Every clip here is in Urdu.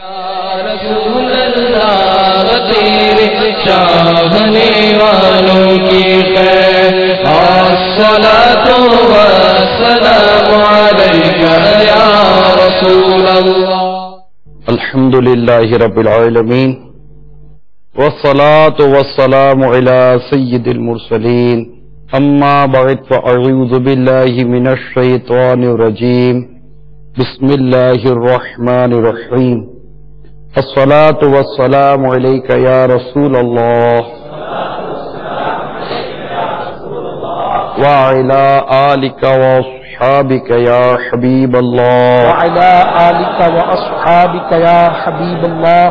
رسول اللہ تیرے چاہنے والوں کی خیر الصلاۃ والسلام علیک یا رسول اللہ. الحمد للہ رب العالمین والصلاۃ والسلام علی سید المرسلین اما بعد فاعوذ باللہ من الشیطان الرجیم بسم اللہ الرحمن الرحیم. الصلاۃ والسلام علیک یا رسول اللہ وعلی آلک واصحابک یا حبیب اللہ وعلى آلك وأصحابك يا حبيب الله.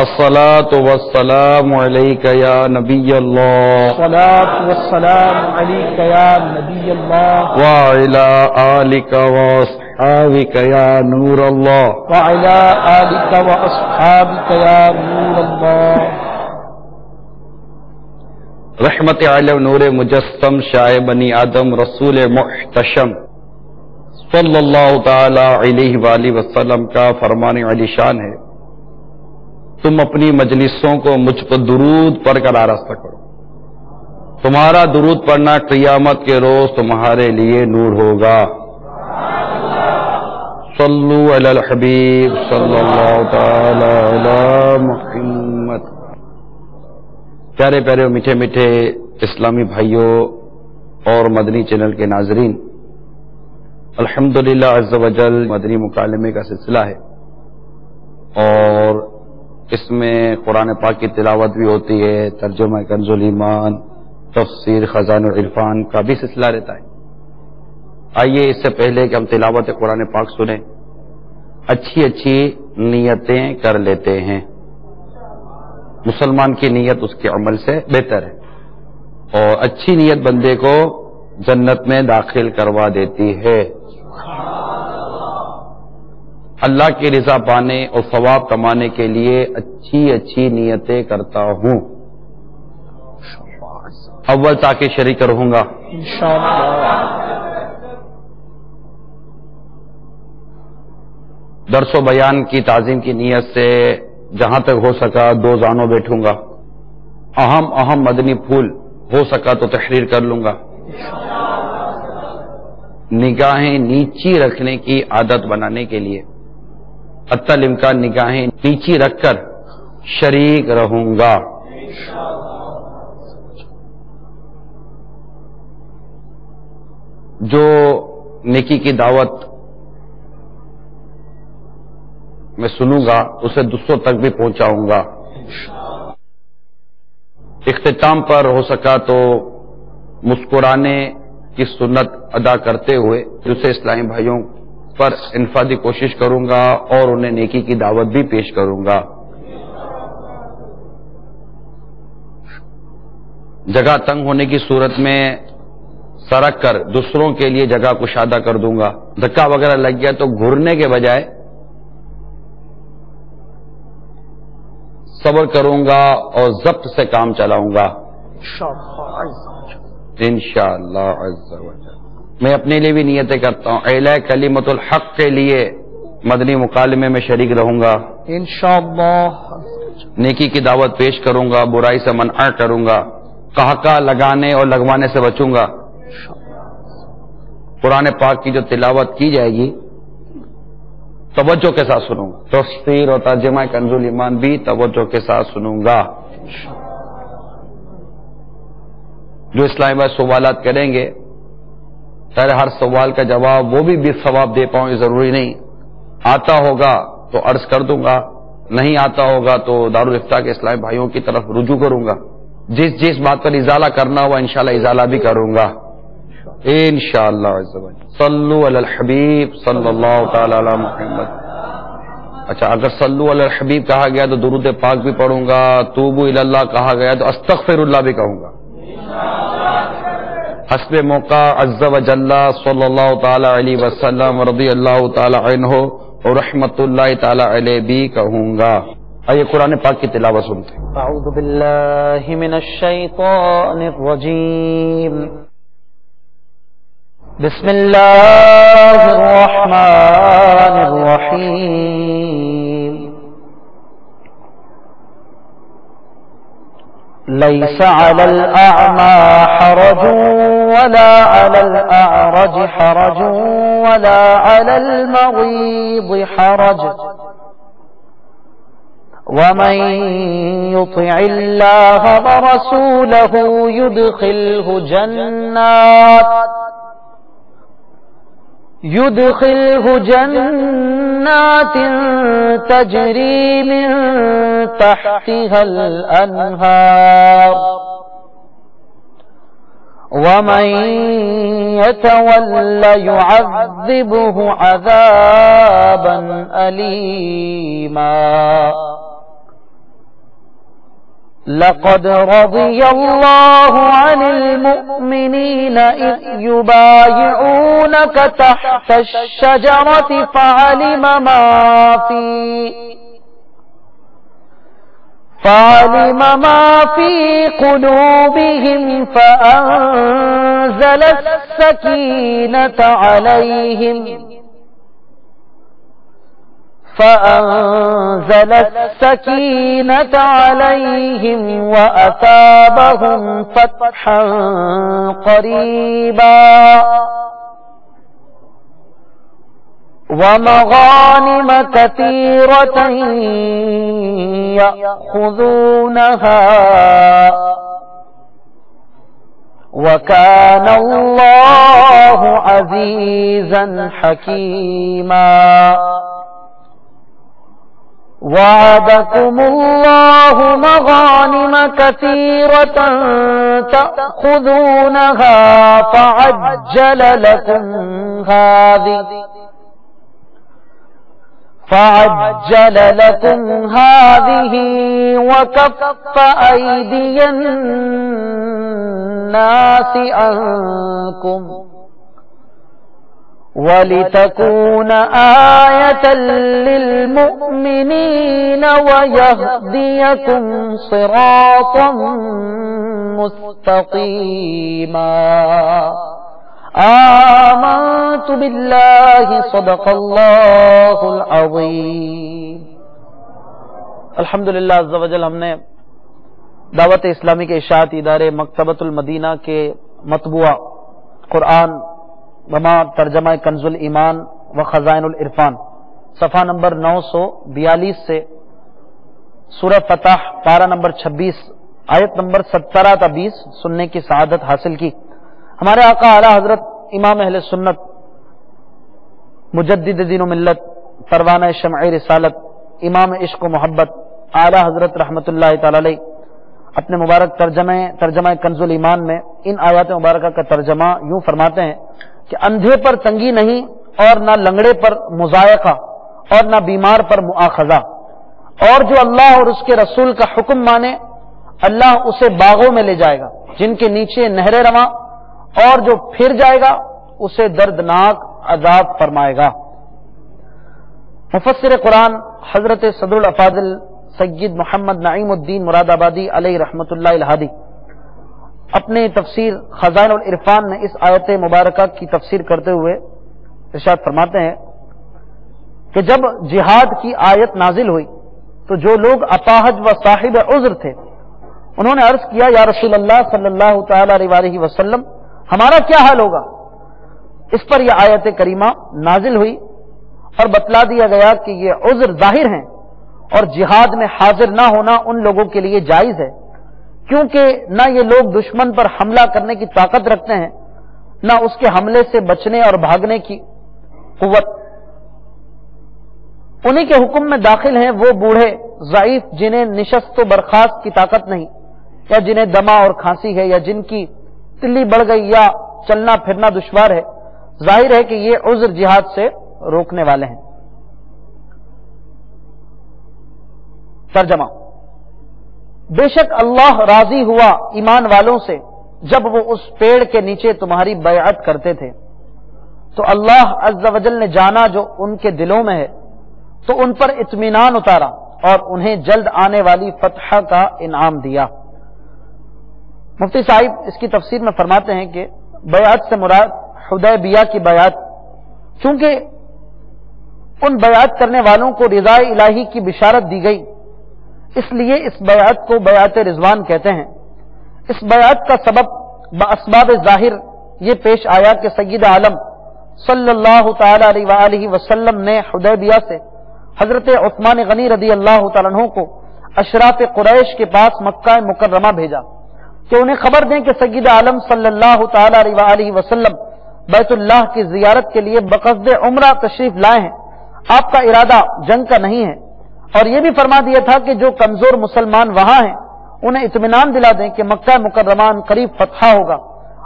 الصلاۃ والسلام علیک یا نبی اللہ الصلاة والسلام عليك يا نبي الله وعلی آلک واصحابک یا نور اللہ. وعلى آلك وأصحابك يا نور الله. رحمت عالم نور مجسم شاہ بنی آدم رسول محتشم صلی اللہ تعالی علیہ وآلہ وسلم کا فرمان علی شان ہے، تم اپنی مجلسوں کو مجھ پر درود پڑھ کر آراستہ کرو. تمہارا درود پڑھنا قیامت کے روز تمہارے لیے نور ہوگا. صلو علی الحبیب صلی اللہ تعالی علی محمد. پیارے پیارے اور میٹھے میٹھے اسلامی بھائیوں اور مدنی چینل کے ناظرین، الحمدللہ عز و جل مدنی مکالمے کا سلسلہ ہے اور اس میں قرآن پاک کی تلاوت بھی ہوتی ہے، ترجمہ کنز الایمان، تفسیر خزانہ العرفان کا بھی سلسلہ رہتا ہے. آئیے اس سے پہلے کہ ہم تلاوت قرآن پاک سنیں اچھی اچھی نیتیں کر لیتے ہیں. مسلمان کی نیت اس کے عمل سے بہتر ہے اور اچھی نیت بندے کو جنت میں داخل کروا دیتی ہے. اللہ کی رضا پانے اور ثواب کمانے کے لیے اچھی اچھی نیتیں کرتا ہوں. اول تاکہ شریک رہوں گا. انشاءاللہ. درس و بیان کی تعظیم کی نیت سے جہاں تک ہو سکا دو زانوں بیٹھوں گا. اہم مدنی پھول ہو سکا تو تحریر کر لوں گا. نگاہیں نیچی رکھنے کی عادت بنانے کے لیے حتی الامکان نگاہیں نیچی رکھ کر شریک رہوں گا. جو نیکی کی دعوت میں سنوں گا اسے دوسروں تک بھی پہنچاؤں گا. اختتام پر ہو سکا تو مسکرانے کی سنت ادا کرتے ہوئے دوسرے اسلامی بھائیوں پر انفرادی کوشش کروں گا اور انہیں نیکی کی دعوت بھی پیش کروں گا. جگہ تنگ ہونے کی صورت میں سرک کر دوسروں کے لیے جگہ کشادہ کر دوں گا. دھکا وغیرہ لگ گیا تو گھرنے کے بجائے صبر کروں گا اور ضبط سے کام چلاؤں گا انشاءاللہ عز و جل. میں اپنے لیے بھی نیتیں کرتا ہوں. اعلی کلمت الحق کے لیے مدنی مکالمے میں شریک رہوں گا انشاءاللہ. نیکی کی دعوت پیش کروں گا، برائی سے منع کروں گا، قہقہ لگانے اور لگوانے سے بچوں گا. قرآن پاک کی جو تلاوت کی جائے گی توجہ کے ساتھ سنوں گا. تفسیر اور ترجمہ کنز الایمان بھی توجہ کے ساتھ سنوں گا. جو اسلامی بھائی سوالات کریں گے ہر سوال کا جواب وہ بھی ثواب دے پاؤں یہ ضروری نہیں. آتا ہوگا تو عرض کر دوں گا، نہیں آتا ہوگا تو دارالافتاء کے اسلامی بھائیوں کی طرف رجوع کروں گا. جس بات پر ازالہ کرنا ہوا انشاءاللہ ازالہ بھی کروں گا انشاءاللہ. صلو علی الحبیب صلی اللہ تعالی علی محمد. اچھا، اگر صلو علی الحبیب کہا گیا تو درود پاک بھی پڑھوں گا. توبو الی اللہ کہا گیا تو استغفر اللہ بھی کہوں گا. حسب موقع عز و جل صلی اللہ تعالی علیہ وسلم رضی اللہ تعالی عنہ اور رحمت اللہ تعالی علیہ بھی کہوں گا. آئیے قرآن پاک کی تلاوت سنتے ہیں. اعوذ باللہ من الشیطان الرجیم. بسم اللہ الرحمن الرحیم. ليس على الأعمى حرج ولا على الأعرج حرج ولا على المريض حرج ومن يطع الله ورسوله يدخله جنات تجري من تحتها الأنهار ومن يتول يعذبه عذابا أليما لقد رضي الله عن المؤمنين إذ يبايعونك تحت الشجرة فعلم ما في قلوبهم فأنزل السكينة عليهم وأثابهم فتحا قريبا ومغانم كثيرة يأخذونها وكان الله عزيزا حكيما وعدكم الله مغانم كثيرة تأخذونها فعجل لكم هذه وكف أيدي الناس عنكم ولتكون آية للمؤمنين ويهديكم صراطا مستقيما آمنت بالله صدق اللہ العظیم۔ الحمدللہ عز و جل ہم نے دعوت اسلامی کے اشاعتی ادارے مکتبۃ المدینہ کے مطبوعہ قرآن وما ترجمہ کنز الایمان و خزائن العرفان صفحہ نمبر 942 سے سورہ فتح پارہ نمبر 26 آیت نمبر 17 تا 20 سننے کی سعادت حاصل کی۔ ہمارے آقا اعلی حضرت امام اہل سنت مجدد دین و ملت پروانہ شمع رسالت امام عشق و محبت اعلی حضرت رحمت اللہ تعالی علیہ اپنے مبارک ترجمہ کنز الایمان میں ان آیات مبارکہ کا ترجمہ یوں فرماتے ہیں کہ اندھے پر تنگی نہیں اور نہ لنگڑے پر مضائقہ اور نہ بیمار پر مؤاخذہ، اور جو اللہ اور اس کے رسول کا حکم مانے اللہ اسے باغوں میں لے جائے گا جن کے نیچے نہریں رواں، اور جو پھر جائے گا اسے دردناک عذاب فرمائے گا۔ مفسر قرآن حضرت صدر الافاضل سید محمد نعیم الدین مراد آبادی علیہ رحمت اللہ الہادی اپنے تفسیر خزائن العرفان میں اس آیت مبارکہ کی تفسیر کرتے ہوئے ارشاد فرماتے ہیں کہ جب جہاد کی آیت نازل ہوئی تو جو لوگ اپاہج و صاحب عذر تھے انہوں نے عرض کیا یا رسول اللہ صلی اللہ تعالی علیہ وسلم ہمارا کیا حال ہوگا؟ اس پر یہ آیت کریمہ نازل ہوئی اور بتلا دیا گیا کہ یہ عذر ظاہر ہیں اور جہاد میں حاضر نہ ہونا ان لوگوں کے لیے جائز ہے، کیونکہ نہ یہ لوگ دشمن پر حملہ کرنے کی طاقت رکھتے ہیں نہ اس کے حملے سے بچنے اور بھاگنے کی قوت۔ انہی کے حکم میں داخل ہیں وہ بوڑھے ضعیف جنہیں نشست و برخاست کی طاقت نہیں، یا جنہیں دمہ اور کھانسی ہے، یا جن کی تلی بڑھ گئی یا چلنا پھرنا دشوار ہے۔ ظاہر ہے کہ یہ عذر جہاد سے روکنے والے ہیں۔ ترجمہ: بے شک اللہ راضی ہوا ایمان والوں سے جب وہ اس پیڑ کے نیچے تمہاری بیعت کرتے تھے، تو اللہ عز و جل نے جانا جو ان کے دلوں میں ہے تو ان پر اطمینان اتارا اور انہیں جلد آنے والی فتح کا انعام دیا۔ مفتی صاحب اس کی تفسیر میں فرماتے ہیں کہ بیعت سے مراد حدیبیہ کی بیعت، چونکہ ان بیعت کرنے والوں کو رضا الہی کی بشارت دی گئی اس لیے اس بیعت کو بیعت رضوان کہتے ہیں۔ اس بیعت کا سبب باسباب ظاہر یہ پیش آیا کہ سید عالم صلی اللہ تعالی علیہ وآلہ وسلم نے حدیبیہ سے حضرت عثمان غنی رضی اللہ تعالیٰ عنہ کو اشراف قریش کے پاس مکہ مکرمہ بھیجا کہ انہیں خبر دیں کہ سید عالم صلی اللہ تعالی علیہ وآلہ وسلم بیت اللہ کی زیارت کے لیے بقصد عمرہ تشریف لائے ہیں، آپ کا ارادہ جنگ کا نہیں ہے، اور یہ بھی فرما دیا تھا کہ جو کمزور مسلمان وہاں ہیں انہیں اطمینان دلا دیں کہ مکہ مکرمہ قریب فتح ہوگا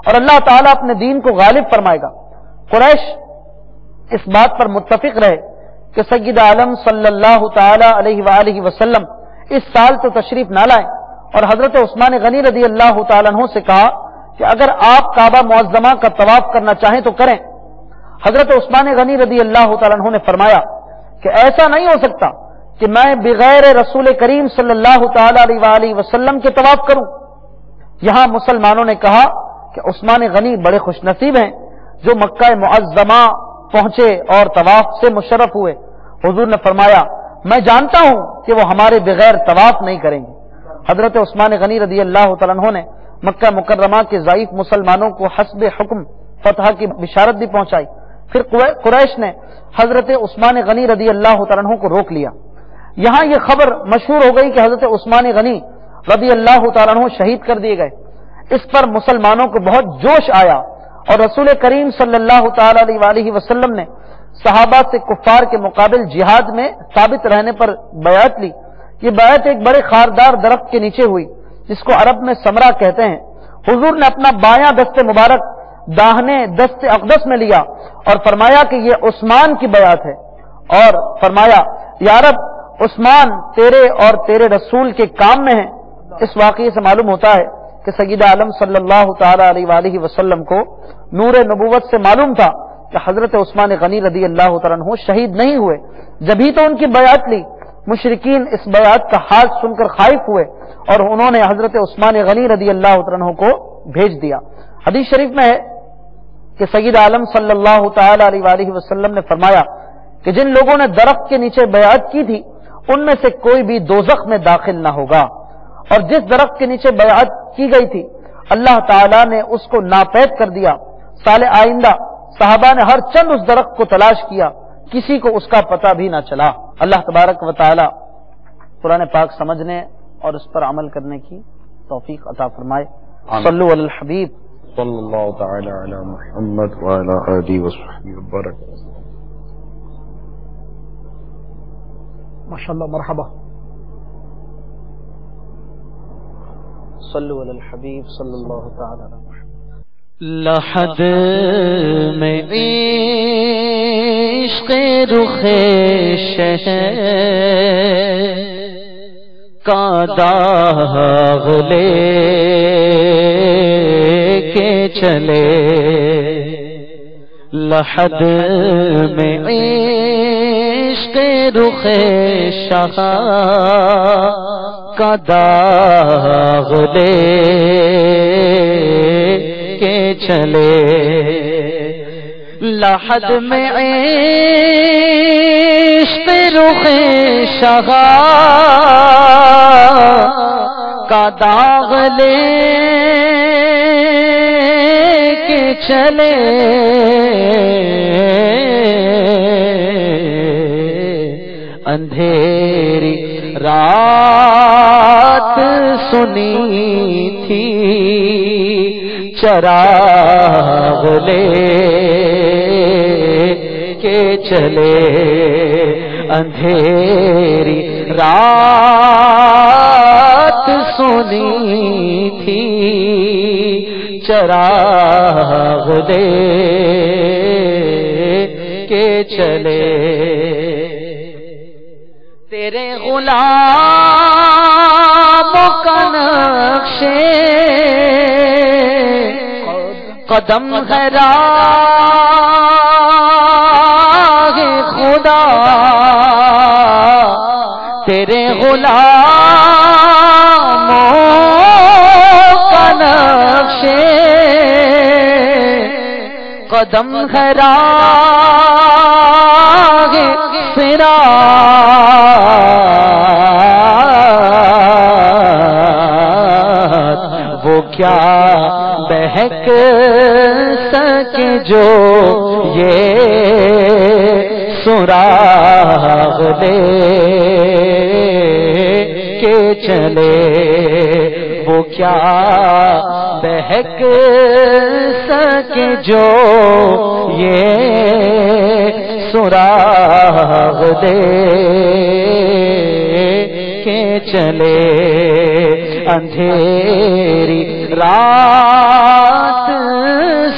اور اللہ تعالیٰ اپنے دین کو غالب فرمائے گا۔ قریش اس بات پر متفق رہے کہ سید عالم صلی اللہ تعالی علیہ وآلہ وسلم اس سال تو تشریف نہ لائیں، اور حضرت عثمان غنی رضی اللہ تعالیٰ عنہ سے کہا کہ اگر آپ کعبہ معظمہ کا طواف کرنا چاہیں تو کریں۔ حضرت عثمان غنی رضی اللہ تعالیٰ عنہ نے فرمایا کہ ایسا نہیں ہو سکتا کہ میں بغیر رسول کریم صلی اللہ تعالی علیہ وآلہ وسلم کے طواف کروں۔ یہاں مسلمانوں نے کہا کہ عثمان غنی بڑے خوش نصیب ہیں جو مکہ معظمہ پہنچے اور طواف سے مشرف ہوئے۔ حضور نے فرمایا میں جانتا ہوں کہ وہ ہمارے بغیر طواف نہیں کریں گے۔ حضرت عثمان غنی رضی اللہ تعالیٰ عنہ نے مکہ مکرمہ کے ضعیف مسلمانوں کو حسب حکم فتح کی بشارت بھی پہنچائی۔ پھر قریش نے حضرت عثمان غنی رضی اللہ تعالیٰ عنہ کو روک لیا۔ یہاں یہ خبر مشہور ہو گئی کہ حضرت عثمان غنی رضی اللہ تعالیٰ عنہ شہید کر دیے گئے۔ اس پر مسلمانوں کو بہت جوش آیا اور رسول کریم صلی اللہ تعالی علیہ وآلہ وسلم نے صحابہ سے کفار کے مقابل جہاد میں ثابت رہنے پر بیعت لی۔ یہ بیعت ایک بڑے خاردار درخت کے نیچے ہوئی جس کو عرب میں سمرہ کہتے ہیں۔ حضور نے اپنا بایاں دست مبارک داہنے دست اقدس میں لیا اور فرمایا کہ یہ عثمان کی بیعت ہے، اور فرمایا یا رب عثمان تیرے اور تیرے رسول کے کام میں ہیں۔ اس واقعے سے معلوم ہوتا ہے کہ سید عالم صلی اللہ تعالی علیہ وآلہ وسلم کو نور نبوت سے معلوم تھا کہ حضرت عثمان غنی رضی اللہ تعالیٰ عنہ شہید نہیں ہوئے، جبھی تو ان کی بیعت لی۔ مشرکین اس بیعت کا حال سن کر خائف ہوئے اور انہوں نے حضرت عثمان غنی رضی اللہ تعالیٰ عنہ کو بھیج دیا۔ حدیث شریف میں ہے کہ سید عالم صلی اللہ تعالی علیہ وآلہ وسلم نے فرمایا کہ جن لوگوں نے درخت کے نیچے بیعت کی تھی ان میں سے کوئی بھی دوزخ میں داخل نہ ہوگا، اور جس درخت کے نیچے بیعت کی گئی تھی اللہ تعالیٰ نے اس کو ناپید کر دیا۔ سال آئندہ صحابہ نے ہر چند اس درخت کو تلاش کیا، کسی کو اس کا پتہ بھی نہ چلا۔ اللہ تبارک و تعالی قرآن پاک سمجھنے اور اس پر عمل کرنے کی توفیق عطا فرمائے۔ صلو علی الحبیب صلی اللہ تعالی علی محمد وعلی آلہ وصحبہ وبارک۔ ماشاءاللہ مرحبا۔ صلو علی الحبیب صلی اللہ تعالی علی محمد۔ لحد میں عشق رخ شہر کا داغ لے کے چلے، لحد میں عشق رخ شہر کا داغ لے کے چلے، لحد میں عشق رخ شہر کا داغ لے کے چلے، اندھیری رات سنی تھی چراغ لے کے چلے، اندھیری رات سنی تھی چراغ لے کے چلے، تیرے غلاموں کا نقش قدم ہے راہ خدا، تیرے غلاموں کا نقش قدم ہے راہ صراط، وہ بہک سکے جو یہ سراغ لے کے چلے، وہ کیا بہک سکے جو یہ سراغ دے کے چلے، اندھیری رات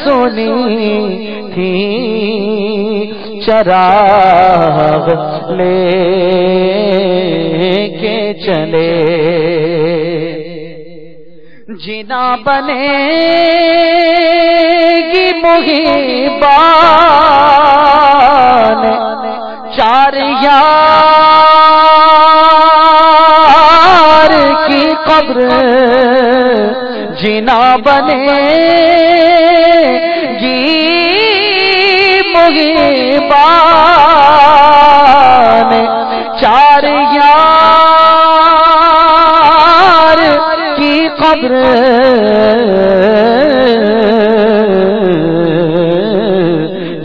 سنی تھی چراغ لے کے چلے، جینا بنے گی محبان چار یار کی قبر، جینا بنے گی محبان چار یار کی قبر،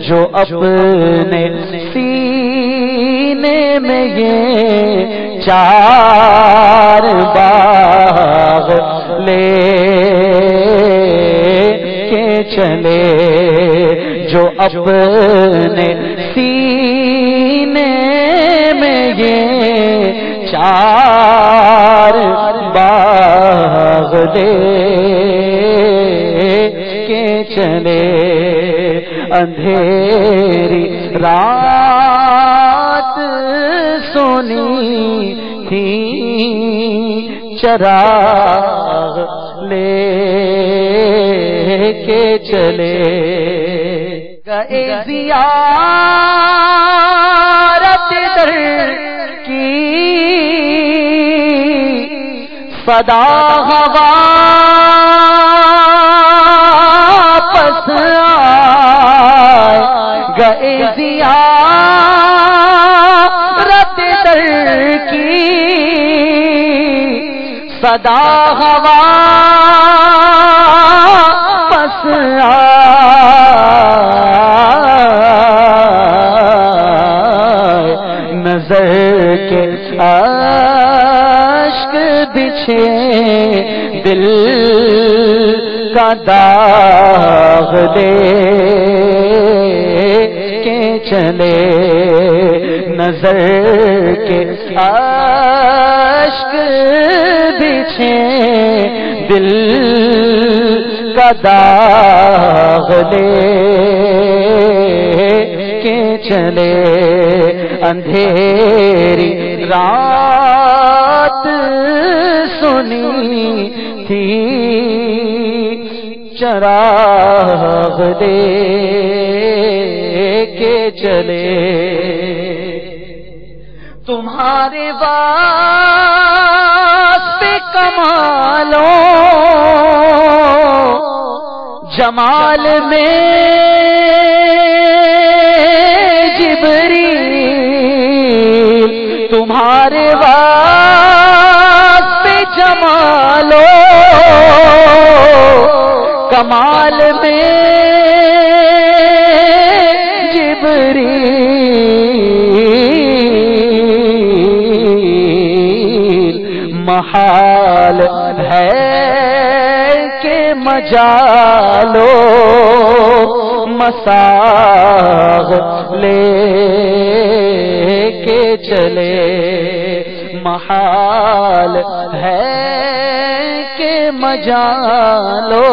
جو اپنے سینے میں یہ چار باغ لے کے چلے، جو اپنے سینے میں یہ چار باغ لے کے چلے، اندھیری رات سنی تھی چراغ لے کے چلے، گئے زیارت در کی صدا واپس آئے، گئے زیارت در کی صدا واپس آئے، نظر کے اشک بچھے دل کا داغ دے کے چلے، نظر کے اشک بچھے دل کا داغ دے کے چلے، اندھیری رات سنی تھی چراغ دے کے چلے، تمہارے واسطے کمالوں جمال میں جبریل، تمہارے واسطے جمالوں کمال میں جبریل، محال ہے کہ مجالو مساغ لے کے چلے، محال ہے کہ مجالو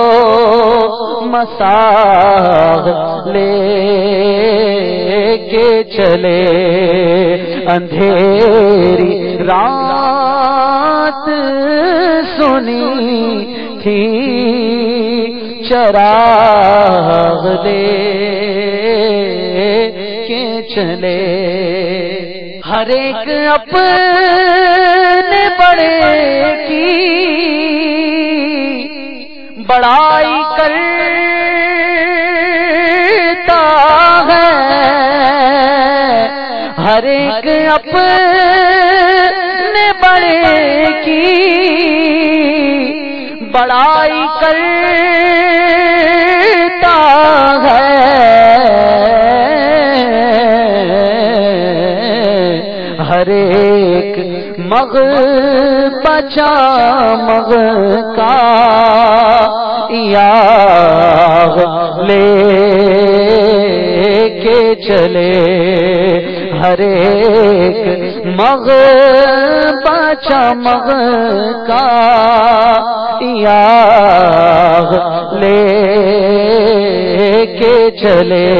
مساغ لے کے چلے، اندھیری رات سنی تھی چراغ دے کے چلے، ہر ایک اپنے بڑے کی بڑائی کرتا ہے، ہر ایک اپنے بڑے کی بڑائی کرتا ہے ہر ایک مغ بچا مغ کا یاغ لے کے چلے ہر ایک مغ بچا مغ کا یاغ لے کے چلے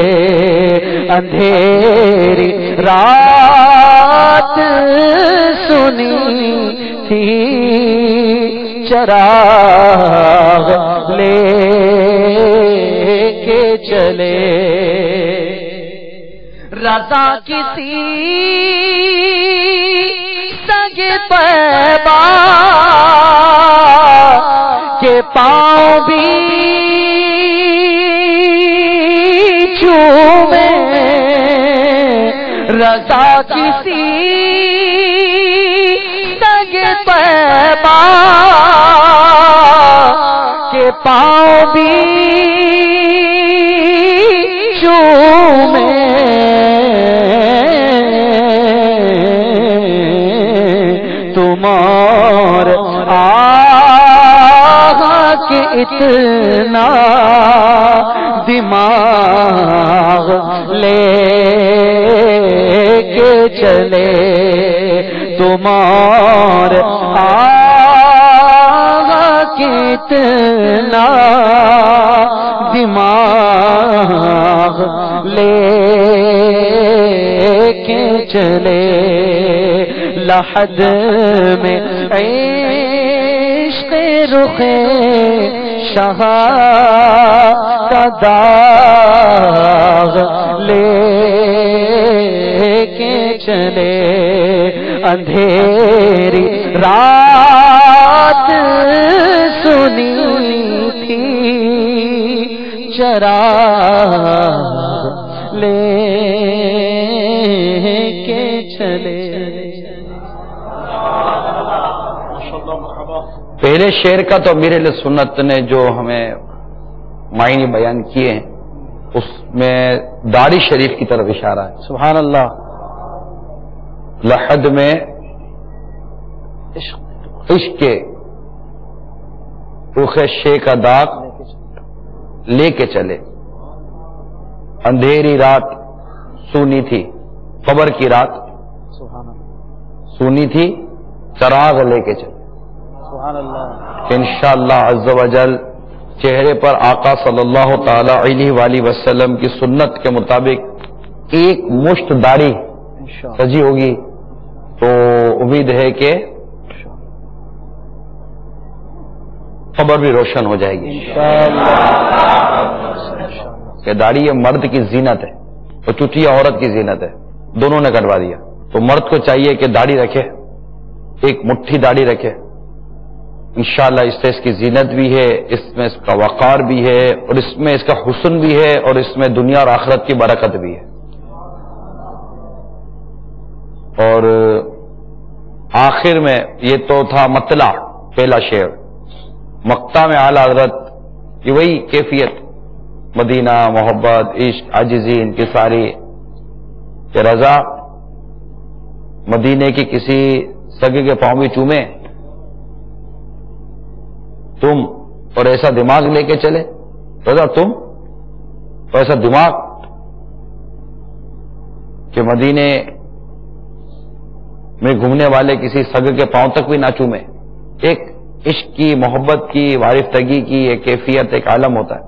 اندھیری رات سنی تھی چراغ لے کے چلے رضا کسی سگ طیبہ کے پاؤں بھی چومے رضا کسی سگ طیبہ کے پاؤں بھی چومے تمہار آغا کے اتنا دماغ لے کے چلے تمہار آغا کے اتنا دماغ لے کے چلے لحد میں عشق رخ شاہ کا داغ لے کے چلے اندھیری رات سنی تھی چراغ لے کے چلے پہلے شعر کا تو امیر اہل سنت نے جو ہمیں معنی بیان کیے ہیں اس میں داڑھی شریف کی طرف اشارہ ہے. سبحان اللہ. لحد میں عشق کے رخ شے کا داغ لے کے چلے اندھیری رات سونی تھی قبر کی رات سونی تھی چراغ لے کے چلے کہ انشاءاللہ عز و جل چہرے پر آقا صلی اللہ تعالی علیہ وآلہ وسلم کی سنت کے مطابق ایک مشت داڑھی سجی ہوگی تو امید ہے کہ قبر بھی روشن ہو جائے گی کہ داڑھی یہ مرد کی زینت ہے اور چٹیا عورت کی زینت ہے, دونوں نے کٹوا دیا. تو مرد کو چاہیے کہ داڑھی رکھے, ایک مٹھی داڑھی رکھے, انشاءاللہ اس سے اس کی زینت بھی ہے, اس میں اس کا وقار بھی ہے, اور اس میں اس کا حسن بھی ہے, اور اس میں دنیا اور آخرت کی برکت بھی ہے. اور آخر میں یہ تو تھا مطلع پہلا شعر. مقطع میں اعلی حضرت یہ وہی کیفیت مدینہ, محبت, عشق, عاجزی, انکساری کہ رضا مدینے کی کسی سگے کے پاؤں بھی چومے تم اور ایسا دماغ لے کے چلے. رضا تم اور ایسا دماغ کہ مدینے میں گھومنے والے کسی سگ کے پاؤں تک بھی نہ چومے. ایک عشق کی, محبت کی, وارفتگی کی ایک کیفیت, ایک عالم ہوتا ہے,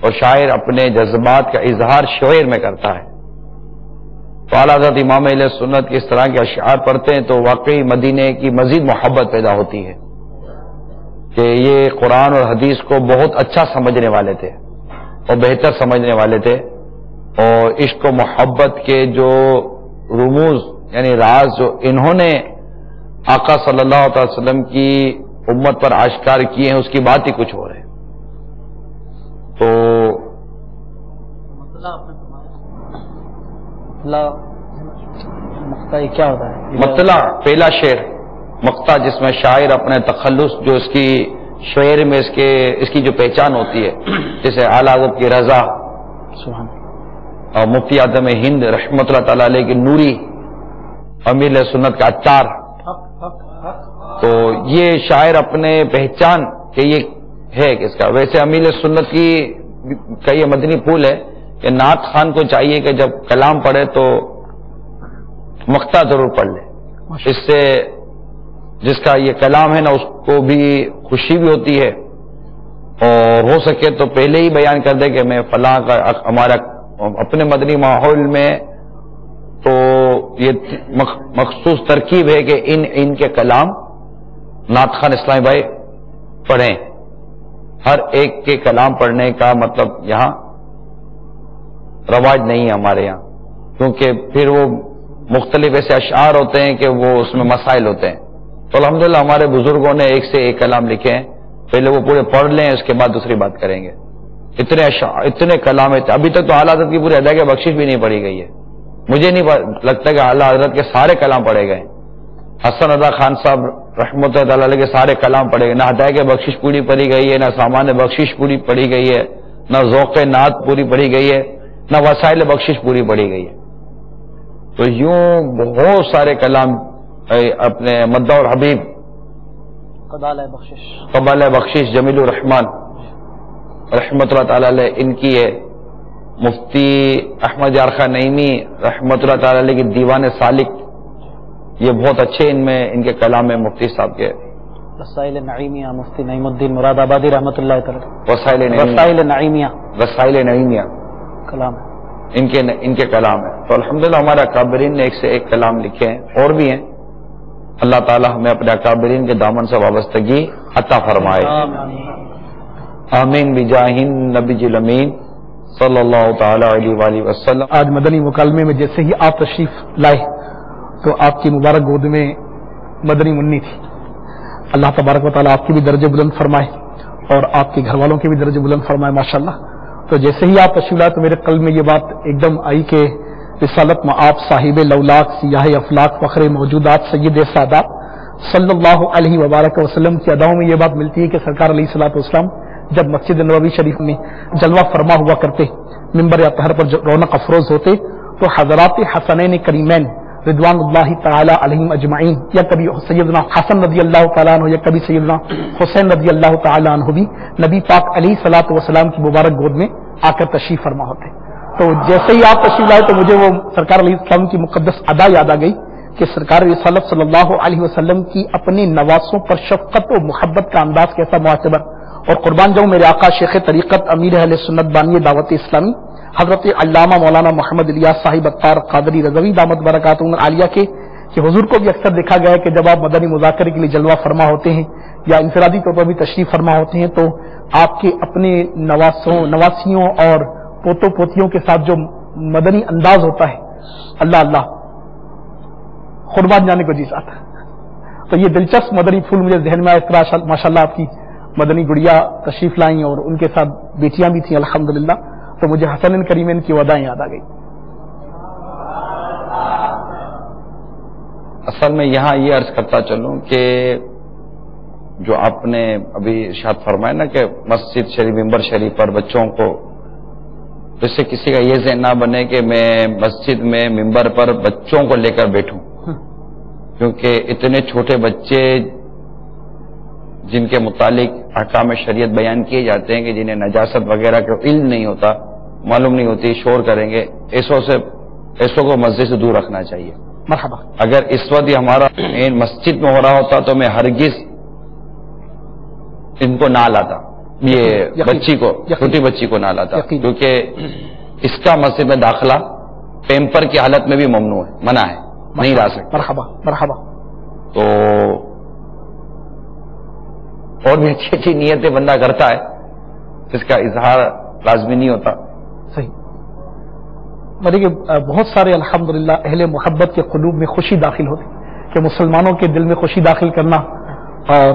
اور شاعر اپنے جذبات کا اظہار شعر میں کرتا ہے. تو اعلیٰ حضرت امام اہل سنت کی اس طرح کے اشعار پڑھتے ہیں تو واقعی مدینے کی مزید محبت پیدا ہوتی ہے کہ یہ قرآن اور حدیث کو بہت اچھا سمجھنے والے تھے اور بہتر سمجھنے والے تھے, اور عشق و محبت کے جو رموز یعنی راز جو انہوں نے آقا صلی اللہ علیہ وسلم کی امت پر آشکار کیے ہیں اس کی بات ہی کچھ اور ہے. تو کیا ہوتا ہے مطلع پہلا شعر مقطع جس میں شاعر اپنے تخلص جو اس کی شعر میں اس کی جو پہچان ہوتی ہے، جیسے اعلیٰ حضرت کی رضا سبحان اور مفتی اعظم ہند رحمۃ اللہ تعالی علیہ کی نوری، امیر سنت کا عطار، تو یہ شاعر اپنے پہچان کہ یہ ہے کس کا. ویسے امیر سنت کا یہ مدنی پھول ہے کہ نعت خان کو چاہیے کہ جب کلام پڑھے تو مقطع ضرور پڑھ لے، اس سے جس کا یہ کلام ہے نا اس کو بھی خوشی بھی ہوتی ہے، اور ہو سکے تو پہلے ہی بیان کر دے کہ میں فلاں کا ہمارا اپنے مدنی ماحول میں تو یہ مخصوص ترکیب ہے کہ ان کے کلام نعت خان اسلامی بھائی پڑھیں. ہر ایک کے کلام پڑھنے کا مطلب یہاں رواج نہیں ہے ہمارے یہاں، کیونکہ پھر وہ مختلف ایسے اشعار ہوتے ہیں کہ وہ اس میں مسائل ہوتے ہیں. تو الحمدللہ ہمارے بزرگوں نے ایک سے ایک کلام لکھے ہیں، پہلے وہ پورے پڑھ لیں اس کے بعد دوسری بات کریں گے. اتنے کلام ہے. ابھی تک تو اعلیٰ حضرت کی پوری ادا کی بخشش بھی نہیں پڑھی گئی ہے. مجھے نہیں لگتا کہ اعلیٰ حضرت کے سارے کلام پڑھے گئے. حسن رضا خان صاحب رحمۃ اللہ علیہ کے سارے کلام پڑھے گئے. نہ ہدایت کی بخشش پوری پڑھی گئی ہے، نہ سامان بخشش پوری پڑھی گئی ہے، نہ ذوق نعت پوری پڑھی گئی ہے، نہ وسائل بخشش پوری پڑھی گئی ہے. تو یوں بہت سارے کلام اپنے مدح اور حبیب، قبالہ بخشش جمیل الرحمان رحمۃ اللہ تعالی علیہ ان کی ہے. مفتی احمد یار خان نعیمی رحمۃ اللہ تعالی علیہ کی دیوان سالک، یہ بہت اچھے ان میں ان کے کلام ہے. مفتی صاحب کے رسائل نعیمیہ، مفتی نعیم الدین مراد آبادی رحمۃ اللہ تعالی، رسائل نعیمیہ کلام ہے ان کے کلام ہے. تو الحمدللہ ہمارے اکابرین نے ایک سے ایک کلام لکھے ہیں، اور بھی ہیں. اللہ تعالی ہمیں اپنے اکابرین کے دامن سے وابستگی عطا فرمائے. آمین بجاہ نبی الامین صلی اللہ تعالی علیہ وآلہ وسلم. آج مدنی مکالمے میں جیسے ہی آپ تشریف لائے تو آپ کی مبارک گود میں مدنی منی تھی. اللہ تبارک و تعالیٰ آپ کی بھی درجے بلند فرمائے اور آپ کے گھر والوں کے بھی درجے بلند فرمائے ماشاءاللہ. تو جیسے ہی آپ تشریف لائے تو میرے قلب میں یہ بات ایک دم آئی کہ رسالت میں آپ صاحب لولاک سیاہ افلاق فخر موجودات سید سادات صلی اللہ علیہ وبارک وسلم کی اداؤں میں یہ بات ملتی ہے کہ سرکار علیہ الصلوۃ والسلام جب مسجد نبوی شریف میں جلوہ فرما ہوا کرتے، منبر اطہر پر رونق افروز ہوتے، تو حضرات حسنین کریمین رضوان اللہ تعالی علیہم اجمعین، یا کبھی سیدنا حسن رضی اللہ تعالیٰ عنہ یا کبھی سیدنا حسین رضی اللہ تعالیٰ عنہ بھی نبی پاک علیہ الصلوۃ والسلام کی مبارک گود میں آ کر تشریف فرما ہوتے. تو جیسے ہی آپ تشریف لائے تو مجھے وہ سرکار علیہ السلام کی مقدس ادا یاد آ گئی کہ سرکار رسالت صلی اللہ علیہ وسلم کی اپنی نواسوں پر شفقت و محبت کا انداز کیسا معتبر. اور قربان جاؤں میرے آقا شیخ طریقت امیر اہل سنت بانی دعوت اسلامی حضرت علامہ مولانا محمد الیاس صاحب اطار قادری رضوی دامت برکاتہم العالیہ کے کہ حضور کو بھی اکثر دیکھا گیا ہے کہ جب آپ مدنی مذاکرے کے لیے جلوہ فرما ہوتے ہیں یا انفرادی طور پر بھی تشریف فرما ہوتے ہیں تو آپ کے اپنے نواسیوں اور پوتوں پوتیوں کے ساتھ جو مدنی انداز ہوتا ہے، اللہ اللہ قربان جانے کو جی ساتھ. تو یہ دلچسپ مدنی پھول مجھے ذہن میں آیا. ماشاءاللہ آپ کی مدنی گڑیا تشریف لائیں اور ان کے ساتھ بیٹیاں بھی تھیں الحمدللہ. تو مجھے حسن کریمین کی ودائیں یاد آ گئی. اصل میں یہاں یہ عرض کرتا چلوں کہ جو آپ نے ابھی ارشاد فرمایا نا کہ مسجد شریف ممبر شریف پر بچوں کو، جس سے کسی کا یہ ذہن نہ بنے کہ میں مسجد میں ممبر پر بچوں کو لے کر بیٹھوں، کیونکہ اتنے چھوٹے بچے جن کے متعلق احکام شریعت بیان کیے جاتے ہیں کہ جنہیں نجاست وغیرہ کا علم نہیں ہوتا، معلوم نہیں ہوتی، شور کریں گے، ایسوں کو مسجد سے دور رکھنا چاہیے. مرحبا. اگر اس وقت یہ ہمارا مسجد میں ہو رہا ہوتا تو میں ہرگز ان کو نہ لاتا، یہ بچی کو، چھوٹی بچی کو نہ لاتا، کیونکہ اس کا مسجد میں داخلہ پیمپر کی حالت میں بھی ممنوع ہے، منع ہے، نہیں لا سکتے. مرحبا مرحبا. تو اور بھی اچھی اچھی نیتیں بندہ کرتا ہے جس کا اظہار لازمی نہیں ہوتا. صحیح. دیکھیے بہت سارے الحمدللہ اہل محبت کے قلوب میں خوشی داخل ہوتی کہ مسلمانوں کے دل میں خوشی داخل کرنا، اور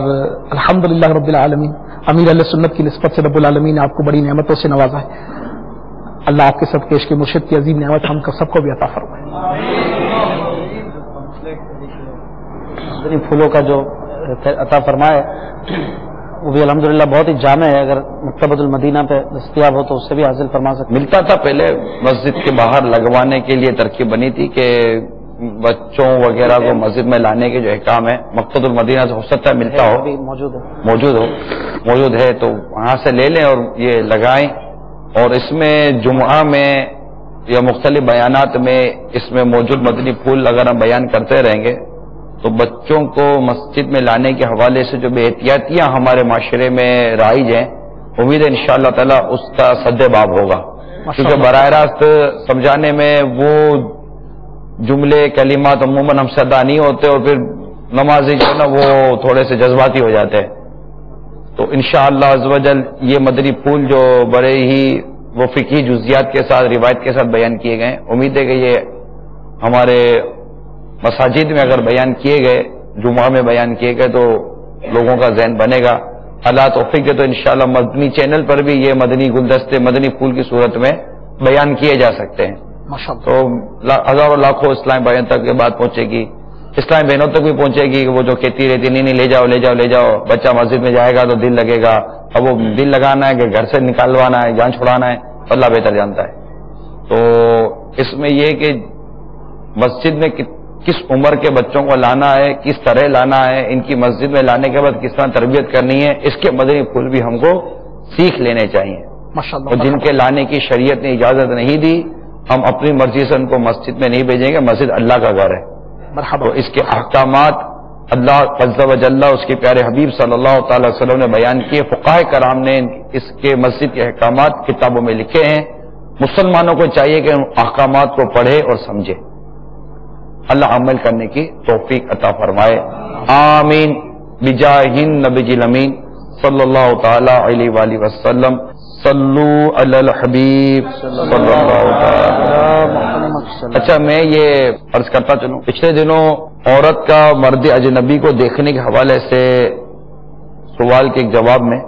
الحمدللہ رب العالمین امیر اہل سنت کی نسبت سے رب العالمین نے آپ کو بڑی نعمتوں سے نوازا ہے. اللہ آپ کے سب کے عشق مرشد کی عظیم نعمت ہم سب کو بھی عطا فرمائے. پھولوں کا جو عطا فرمائے وہ بھی الحمدللہ بہت ہی جامع ہے، اگر مکتبۃ المدینہ پہ دستیاب ہو تو اس سے بھی حاصل فرما سکتے ہیں۔ ملتا تھا پہلے، مسجد کے باہر لگوانے کے لیے ترکیب بنی تھی کہ بچوں وغیرہ کو مسجد میں لانے کے جو احکام ہے مکتبۃ المدینہ سے ہو سکتا ہے ملتا ہو، ابھی موجود ہے تو وہاں سے لے لیں اور یہ لگائیں۔ اور اس میں جمعہ میں یا مختلف بیانات میں اس میں موجود مدنی پھول اگر ہم بیان کرتے رہیں گے تو بچوں کو مسجد میں لانے کے حوالے سے جو بے احتیاطیاں ہمارے معاشرے میں رائج ہیں، امید ہے انشاءاللہ تعالی اس کا سد باب ہوگا، کیونکہ براہ راست سمجھانے میں وہ جملے کلمات عموماً ہم سے ادا نہیں ہوتے اور پھر نمازی جو ہے نا وہ تھوڑے سے جذباتی ہو جاتے ہیں۔ تو انشاءاللہ عز و جل یہ مدنی پھول جو بڑے ہی وہ فقہی جزیات کے ساتھ روایت کے ساتھ بیان کیے گئے، امید ہے کہ یہ ہمارے مساجد میں اگر بیان کیے گئے، جمعہ میں بیان کیے گئے تو لوگوں کا ذہن بنے گا۔ اللہ توفیق ہے تو انشاءاللہ مدنی چینل پر بھی یہ مدنی گلدستے مدنی پھول کی صورت میں بیان کیے جا سکتے ہیں۔ تو ہزاروں لاکھوں اسلام بھائیوں تک یہ بات پہنچے گی، اسلام بہنوں تک بھی پہنچے گی کہ وہ جو کہتی رہتی نہیں لے جاؤ، بچہ مسجد میں جائے گا تو دل لگے گا، اب وہ دل لگانا ہے کہ گھر سے نکالوانا ہے، جان چھڑانا ہے، اللہ بہتر جانتا ہے۔ تو اس میں یہ کہ مسجد میں کس عمر کے بچوں کو لانا ہے، کس طرح لانا ہے، ان کی مسجد میں لانے کے بعد کس طرح تربیت کرنی ہے، اس کے مدنی پھول بھی ہم کو سیکھ لینے چاہیے۔ اور جن کے لانے کی شریعت نے اجازت نہیں دی، ہم اپنی مرضی سے ان کو مسجد میں نہیں بھیجیں گے، مسجد اللہ کا گھر ہے۔ تو اس کے احکامات اللہ عز و جل اس کے پیارے حبیب صلی اللہ تعالی وسلم نے بیان کیے، فقہاء کرام نے اس کے مسجد کے احکامات کتابوں میں لکھے ہیں۔ مسلمانوں کو چاہیے کہ ان احکامات کو پڑھے اور سمجھے۔ اللہ عمل کرنے کی توفیق عطا فرمائے، آمین بجاہ النبی الامین صلی اللہ تعالی علیہ وآلہ وسلم۔ صلو علی الحبیب صلی اللہ تعالی۔ اچھا میں یہ عرض کرتا چلوں، پچھلے دنوں عورت کا مرد اجنبی کو دیکھنے کے حوالے سے سوال کے ایک جواب میں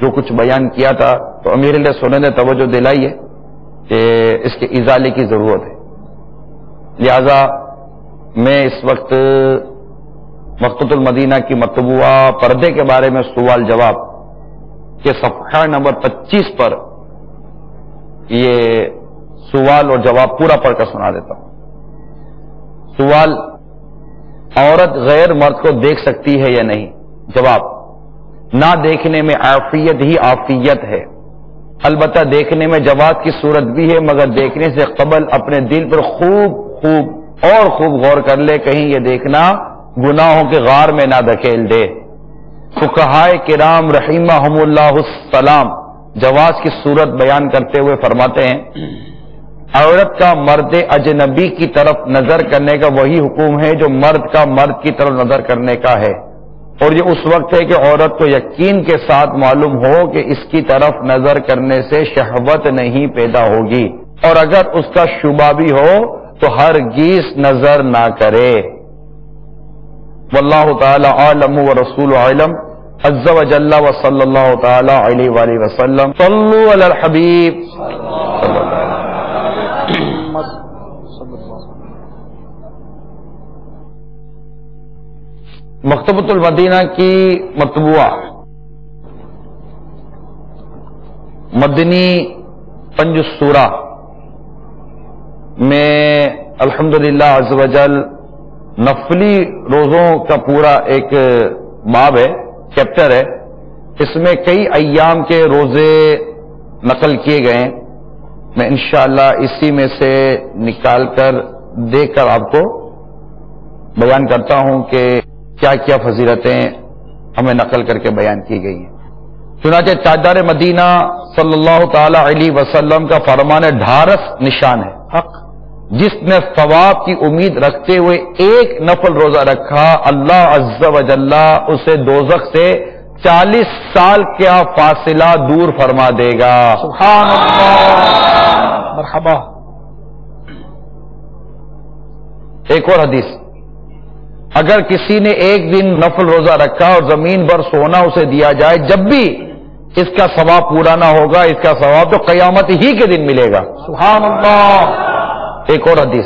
جو کچھ بیان کیا تھا تو امیر علیہ سنت نے توجہ دلائی ہے کہ اس کے ازالے کی ضرورت ہے، لہذا میں اس وقت مکتبۃ المدینہ کی مطبوعہ پردے کے بارے میں سوال جواب کے صفحہ نمبر 25 پر یہ سوال اور جواب پورا پڑھ کر سنا دیتا ہوں۔ سوال: عورت غیر مرد کو دیکھ سکتی ہے یا نہیں؟ جواب: نہ دیکھنے میں عافیت ہی عافیت ہے، البتہ دیکھنے میں جواز کی صورت بھی ہے، مگر دیکھنے سے قبل اپنے دل پر خوب غور کر لے، کہیں یہ دیکھنا گناہوں کے غار میں نہ دھکیل دے۔ فقہائے کرام رحمہم اللہ السلام جواز کی صورت بیان کرتے ہوئے فرماتے ہیں، عورت کا مرد اجنبی کی طرف نظر کرنے کا وہی حکم ہے جو مرد کا مرد کی طرف نظر کرنے کا ہے، اور یہ اس وقت ہے کہ عورت کو یقین کے ساتھ معلوم ہو کہ اس کی طرف نظر کرنے سے شہوت نہیں پیدا ہوگی، اور اگر اس کا شبہ بھی ہو تو ہرگز نظر نہ کرے۔ واللہ تعالی عالم ورسول عالم عز و جل و صلی اللہ تعالی علیہ وآلہ وسلم۔ صلو علی الحبیب۔ مکتبۃ المدینہ کی مطبوعہ مدنی پنج سورہ میں الحمدللہ عز و جل نفلی روزوں کا پورا ایک باب ہے، چیپٹر ہے، اس میں کئی ایام کے روزے نقل کیے گئے ہیں۔ میں انشاءاللہ اسی میں سے نکال کر دیکھ کر آپ کو بیان کرتا ہوں کہ کیا کیا فضیلتیں ہمیں نقل کر کے بیان کی گئی ہیں۔ چنانچہ تاجدار مدینہ صلی اللہ تعالی علیہ وسلم کا فرمان ڈھارس نشان ہے، حق جس نے ثواب کی امید رکھتے ہوئے ایک نفل روزہ رکھا، اللہ عز و جل اسے دوزخ سے 40 سال کا فاصلہ دور فرما دے گا۔ سبحان اللہ، مرحبا۔ ایک اور حدیث، اگر کسی نے ایک دن نفل روزہ رکھا اور زمین پر سونا اسے دیا جائے، جب بھی اس کا ثواب پورا نہ ہوگا، اس کا ثواب تو قیامت ہی کے دن ملے گا۔ سبحان اللہ۔ ایک اور حدیث،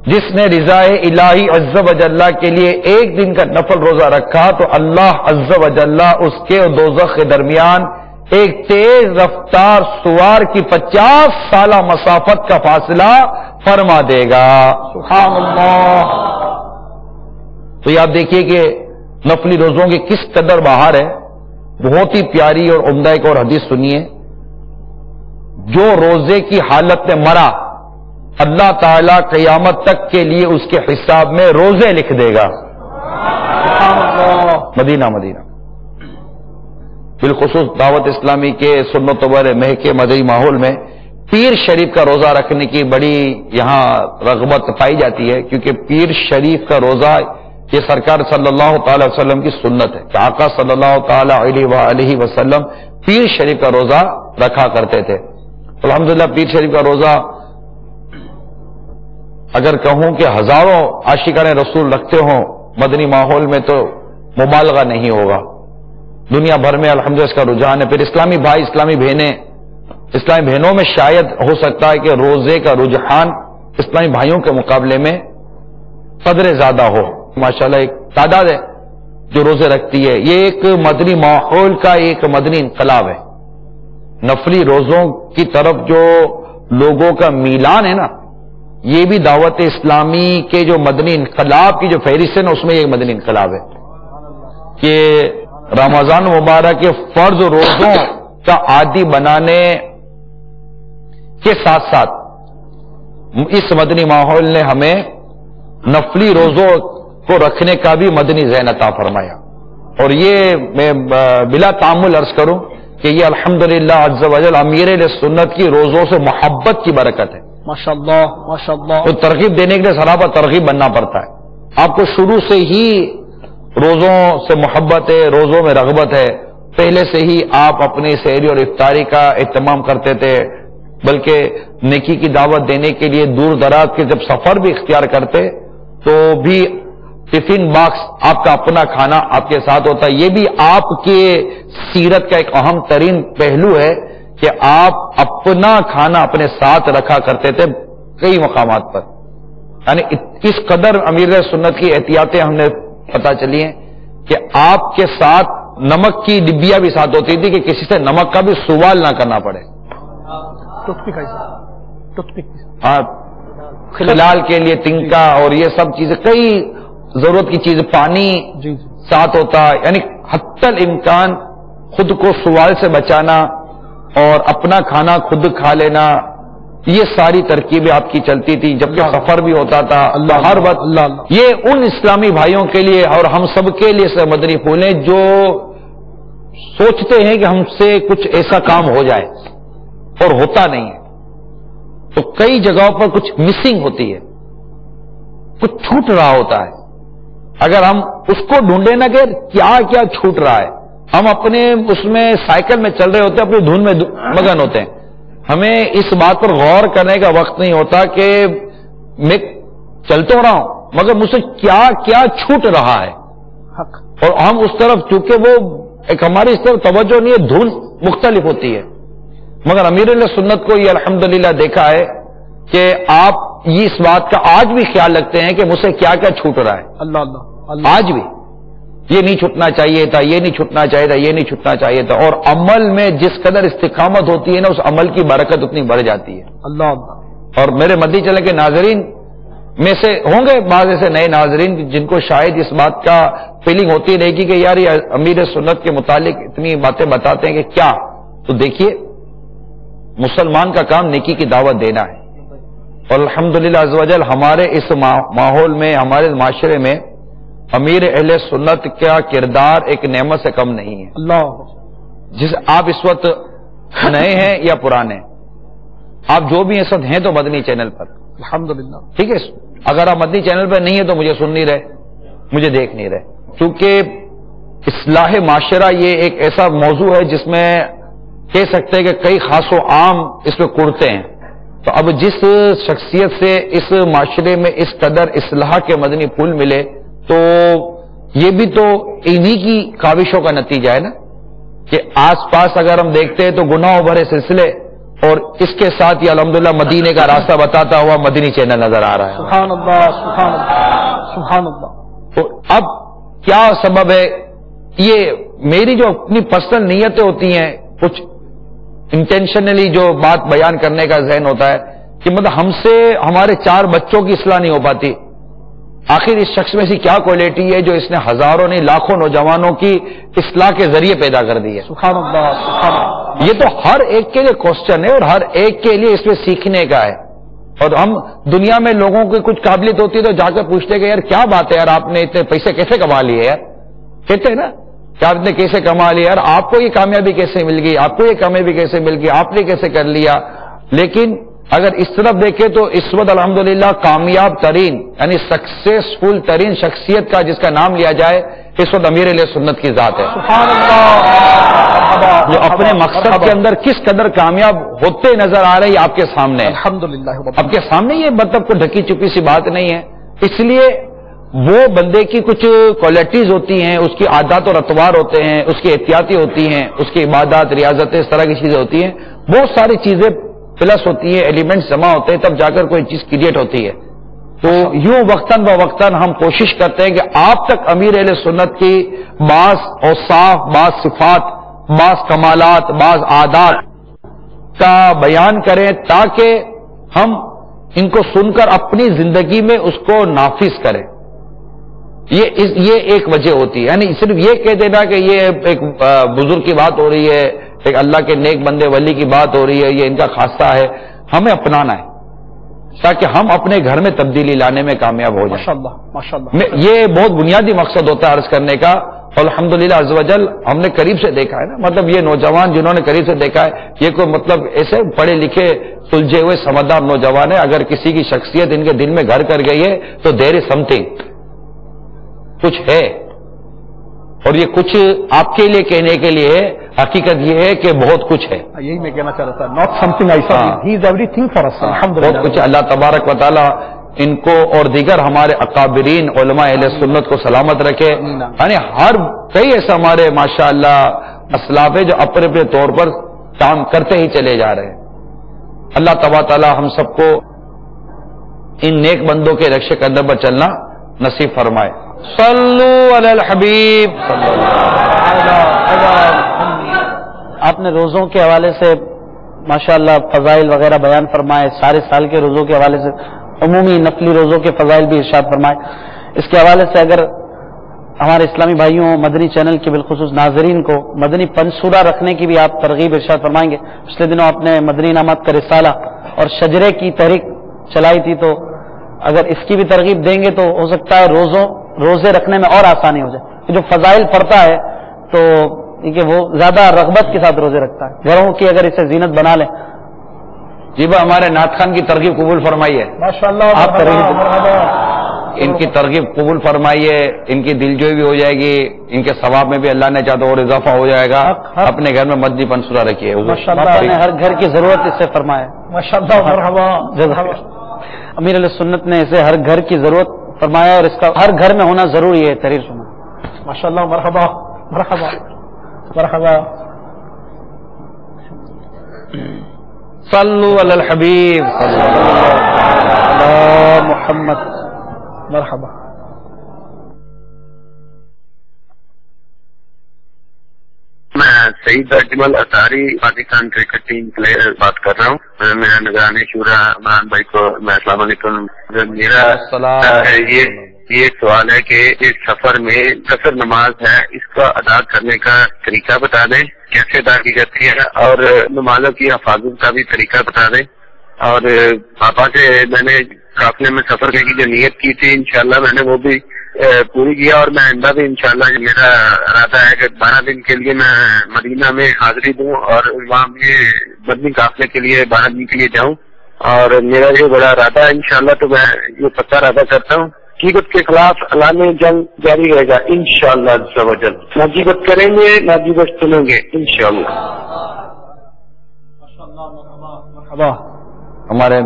جس نے رضا الہی عز و جل کے لیے ایک دن کا نفل روزہ رکھا تو اللہ عز و جل اس کے اور دوزخ کے درمیان ایک تیز رفتار سوار کی 50 سالہ مسافت کا فاصلہ فرما دے گا. سبحان اللہ. تو یہ آپ دیکھیے کہ نفلی روزوں کی کس قدر بہار ہے. بہت ہی پیاری اور عمدہ ایک اور حدیث سنیے. جو روزے کی حالت میں مرا اللہ تعالی قیامت تک کے لیے اس کے حساب میں روزے لکھ دے گا. مدینہ مدینہ. بالخصوص دعوت اسلامی کے سنت و مہکے مدنی ماحول میں پیر شریف کا روزہ رکھنے کی بڑی یہاں رغبت پائی جاتی ہے، کیونکہ پیر شریف کا روزہ یہ سرکار صلی اللہ تعالی وسلم کی سنت ہے کہ آقا صلی اللہ تعالی علیہ وسلم پیر شریف کا روزہ رکھا کرتے تھے. الحمدللہ پیر شریف کا روزہ اگر کہوں کہ ہزاروں عاشقان رسول رکھتے ہوں مدنی ماحول میں تو مبالغہ نہیں ہوگا. دنیا بھر میں الحمدللہ اس کا رجحان ہے. پھر اسلامی بھائی اسلامی بہنوں میں شاید ہو سکتا ہے کہ روزے کا رجحان اسلامی بھائیوں کے مقابلے میں قدر زیادہ ہو. ماشاءاللہ ایک تعداد ہے جو روزے رکھتی ہے. یہ ایک مدنی ماحول کا ایک مدنی انقلاب ہے. نفلی روزوں کی طرف جو لوگوں کا میلان ہے نا، یہ بھی دعوت اسلامی کے جو مدنی انقلاب کی جو فہرست ہے نا اس میں ایک مدنی انقلاب ہے کہ رمضان مبارک کے فرض روزوں کا عادی بنانے کے ساتھ ساتھ اس مدنی ماحول نے ہمیں نفلی روزوں کو رکھنے کا بھی مدنی ذہن عطا فرمایا. اور یہ میں بلا تعامل عرض کروں کہ یہ الحمدللہ عز و جل امیر سنت کی روزوں سے محبت کی برکت ہے. ماشاءاللہ ماشاءاللہ. تو ترغیب دینے کے لیے سراپا ترغیب بننا پڑتا ہے. آپ کو شروع سے ہی روزوں سے محبت ہے، روزوں میں رغبت ہے. پہلے سے ہی آپ اپنی سحری اور افطاری کا اہتمام کرتے تھے، بلکہ نیکی کی دعوت دینے کے لیے دور دراز کے جب سفر بھی اختیار کرتے تو بھی ٹفن باکس آپ کا اپنا کھانا آپ کے ساتھ ہوتا ہے. یہ بھی آپ کے سیرت کا ایک اہم ترین پہلو ہے کہ آپ اپنا کھانا اپنے ساتھ رکھا کرتے تھے کئی مقامات پر. یعنی اس قدر امیر سنت کی احتیاطیں ہم نے پتہ چلی ہیں کہ آپ کے ساتھ نمک کی ڈبیاں بھی ساتھ ہوتی تھی کہ کسی سے نمک کا بھی سوال نہ کرنا پڑے. ہاں، خلال کے لیے تنکا اور یہ سب چیزیں، کئی ضرورت کی چیز، پانی ساتھ ہوتا. یعنی حتی الامکان خود کو سوال سے بچانا اور اپنا کھانا خود کھا لینا، یہ ساری ترکیبیں آپ کی چلتی تھی. جبکہ سفر بھی ہوتا تھا ہر وقت. یہ ان اسلامی بھائیوں کے لیے اور ہم سب کے لیے سے مدنی پھول ہیں جو سوچتے ہیں کہ ہم سے کچھ ایسا کام ہو جائے اور ہوتا نہیں ہے. تو کئی جگہوں پر کچھ مسنگ ہوتی ہے، کچھ چھوٹ رہا ہوتا ہے. اگر ہم اس کو ڈھونڈے نا کہ کیا کیا چھوٹ رہا ہے، ہم اپنے اس میں سائیکل میں چل رہے ہوتے ہیں، اپنی دھن میں مگن ہوتے ہیں. ہمیں اس بات پر غور کرنے کا وقت نہیں ہوتا کہ میں چل تو رہا ہوں مگر مجھ سے کیا کیا چھوٹ رہا ہے. اور ہم اس طرف چونکہ وہ ایک ہماری اس طرف توجہ نہیں ہے، دھن مختلف ہوتی ہے. مگر امیر سنت کو یہ الحمدللہ دیکھا ہے کہ آپ یہ اس بات کا آج بھی خیال رکھتے ہیں کہ مجھ سے کیا کیا چھوٹ رہا ہے. اللہ اللہ. آج بھی یہ نہیں چھوٹنا چاہیے تھا، یہ نہیں چھوٹنا چاہیے تھا، یہ نہیں چھوٹنا چاہیے تھا. اور عمل میں جس قدر استقامت ہوتی ہے نا، اس عمل کی برکت اتنی بڑھ جاتی ہے. اللہ اللہ. اور میرے مدنی چینل کے ناظرین میں سے ہوں گے بعض ایسے نئے ناظرین جن کو شاید اس بات کا فیلنگ ہوتی رہے گی کہ یار یہ امیر سنت کے متعلق اتنی باتیں بتاتے ہیں کہ کیا. تو دیکھیے، مسلمان کا کام نیکی کی دعوت دینا ہے. اور الحمدللہ عز و جل ہمارے اس ماحول میں، ہمارے معاشرے میں امیر اہل سنت کا کردار ایک نعمت سے کم نہیں ہے. اللہ. جس آپ اس وقت نئے ہیں یا پرانے، آپ جو بھی اس وقت ہیں تو مدنی چینل پر الحمدللہ. ٹھیک ہے. اگر آپ مدنی چینل پر نہیں ہیں تو مجھے سن نہیں رہے، مجھے دیکھ نہیں رہے. کیونکہ اصلاح معاشرہ یہ ایک ایسا موضوع ہے جس میں کہہ سکتے ہیں کہ کئی خاص و عام اس میں کڑتے ہیں. تو اب جس شخصیت سے اس معاشرے میں اس قدر اصلاح کے مدنی پھول ملے تو یہ بھی تو انہی کی کاوشوں کا نتیجہ ہے نا. کہ آس پاس اگر ہم دیکھتے ہیں تو گناہوں بھرے سلسلے اور اس کے ساتھ یہ الحمدللہ مدینے کا راستہ بتاتا ہوا مدنی چینل نظر آ رہا ہے. سبحان اللہ سبحان اللہ سبحان اللہ. تو اب کیا سبب ہے؟ یہ میری جو اپنی پرسنل نیتیں ہوتی ہیں، کچھ انٹینشنلی جو بات بیان کرنے کا ذہن ہوتا ہے کہ مطلب ہم سے ہمارے 4 بچوں کی اصلاح نہیں ہو پاتی. آخر اس شخص میں ایسی کیا کوالٹی ہے جو اس نے ہزاروں نہیں لاکھوں نوجوانوں کی اصلاح کے ذریعے پیدا کر دی ہے؟ سبحان اللہ سبحان اللہ. یہ تو ہر ایک کے لیے کوشچن ہے اور ہر ایک کے لیے اس میں سیکھنے کا ہے. اور ہم دنیا میں لوگوں کی کچھ قابلیت ہوتی ہے تو جا کر پوچھتے کہ یار کیا بات ہے یار، آپ نے اتنے پیسے کیسے کما لیے یار؟ کہتے ہیں نا کہ آپ نے کیسے کما لیا یار، آپ کو یہ کامیابی کیسے مل گئی، آپ کو یہ کامیابی کیسے مل گئی، آپ نے کیسے کر لیا. لیکن اگر اس طرف دیکھیں تو اس وقت الحمدللہ کامیاب ترین یعنی سکسیسفل ترین شخصیت کا جس کا نام لیا جائے اس وقت امیر اہل سنت کی ذات ہے، سبحان اللہ. جو اپنے مقصد کے اندر کس قدر کامیاب ہوتے نظر آ رہے ہیں آپ کے سامنے ہے. الحمدللہ آپ کے سامنے یہ مطلب کوئی ڈھکی چپی سی بات نہیں ہے. اس لیے وہ بندے کی کچھ کوالٹیز ہوتی ہیں، اس کی عادات اور اطوار ہوتے ہیں، اس کی احتیاطی ہوتی ہیں، اس کی عبادات ریاضتیں اس طرح کی چیزیں ہوتی ہیں، بہت ساری چیزیں پلس ہوتی ہیں، ایلیمنٹس جمع ہوتے ہیں، تب جا کر کوئی چیز کریٹ ہوتی ہے. تو یوں وقتاً بوقتاً ہم کوشش کرتے ہیں کہ آپ تک امیر اہل سنت کی بعض اوصاف، بعض صفات، بعض کمالات، بعض عادات کا بیان کریں تاکہ ہم ان کو سن کر اپنی زندگی میں اس کو نافذ کریں. یہ ایک وجہ ہوتی ہے. یعنی صرف یہ کہہ دینا کہ یہ ایک بزرگ کی بات ہو رہی ہے، ایک اللہ کے نیک بندے ولی کی بات ہو رہی ہے، یہ ان کا خاصہ ہے، ہمیں اپنانا ہے تاکہ ہم اپنے گھر میں تبدیلی لانے میں کامیاب ہو جائیں. ماشاءاللہ ماشاءاللہ. یہ بہت بنیادی مقصد ہوتا ہے عرض کرنے کا. اور الحمدللہ عز و جل ہم نے قریب سے دیکھا ہے نا، مطلب یہ نوجوان جنہوں نے قریب سے دیکھا ہے یہ کوئی مطلب ایسے پڑھے لکھے سلجھے ہوئے سمجھدار نوجوان ہے. اگر کسی کی شخصیت ان کے دل میں گھر کر گئی ہے تو دیر از سمتھنگ، کچھ ہے. اور یہ کچھ آپ کے لیے کہنے کے لیے حقیقت یہ ہے کہ بہت کچھ ہے. یہی میں کہنا چاہ رہا تھا. ناٹ سم تھنگ ایسا، ہی از ایوری تھنگ فار اس. بہت کچھ. اللہ تبارک و تعالی ان کو اور دیگر ہمارے اکابرین علماء اہل سنت کو سلامت رکھے. یعنی ہر کئی ایسا ہمارے ماشاءاللہ اسلاف ہے جو اپنے اپنے طور پر کام کرتے ہی چلے جا رہے ہیں. اللہ تبارک تعالی ہم سب کو ان نیک بندوں کے رکشے قدم پر چلنا نصیب فرمائے. صلو علی الحبیب. آپ نے روزوں کے حوالے سے ماشاءاللہ فضائل وغیرہ بیان فرمائے، سارے سال کے روزوں کے حوالے سے عمومی نفلی روزوں کے فضائل بھی ارشاد فرمائے. اس کے حوالے سے اگر ہمارے اسلامی بھائیوں مدنی چینل کے بالخصوص ناظرین کو مدنی پنسورہ رکھنے کی بھی آپ ترغیب ارشاد فرمائیں گے. پچھلے دنوں آپ نے مدنی انعامات کا رسالہ اور شجرے کی تحریک چلائی تھی، تو اگر اس کی بھی ترغیب دیں گے تو ہو سکتا ہے روزے رکھنے میں اور آسانی ہو جائے. جو فضائل پڑھتا ہے تو کہ وہ زیادہ رغبت کے ساتھ روزے رکھتا ہے. گھروں کی اگر اسے زینت بنا لیں. جی بھائی ہمارے نعت خان کی ترغیب قبول فرمائیے. ماشاءاللہ. آپ ان کی ترغیب قبول فرمائیے، ان کی دلجوئی بھی ہو جائے گی، ان کے ثواب میں بھی اللہ نے چاہتا اور اضافہ ہو جائے گا. اپنے گھر میں مدنی پنسورہ رکھیے. اللہ نے ہر گھر کی ضرورت اس سے فرمایا. ماشاءاللہ مرحبا. امیر علیہ سنت نے اسے ہر گھر کی ضرورت فرمایا اور اس کا ہر گھر میں ہونا ضروری ہے. تحریر سنا. ماشاءاللہ مرحبا مرحبا مرحبا. صلو علی الحبیب محمد. مرحبا. میں Saeed Ajmal Attari Pakistan cricket team player بات کر رہا ہوں. میں نگرانی شورا عمران بھائی کو میں السلام علیکم. میرا یہ سوال ہے کہ اس سفر میں قصر نماز ہے، اس کا ادا کرنے کا طریقہ بتا دیں، کیسے ادا کی جاتی ہے، اور نمازوں کی حفاظت کا بھی طریقہ بتا دیں. اور پاپا سے میں نے قافلے میں سفر کرنے کی جو نیت کی تھی انشاءاللہ میں نے وہ بھی پوری کیا، اور میں آئندہ بھی انشاءاللہ میرا ارادہ ہے کہ 12 دن کے لیے میں مدینہ میں حاضری دوں اور وہاں میں مدنی قافلے کے لیے 12 دن کے لیے جاؤں. اور میرا یہ بڑا ارادہ ہے انشاءاللہ. تو میں یہ پکا ارادہ کرتا ہوں غیبت کے خلاف اعلان جنگ جاری رہے گا انشاءاللہ عز و جل. نہ غیبت کریں گے نہ غیبت سنیں گے انشاءاللہ. ہمارے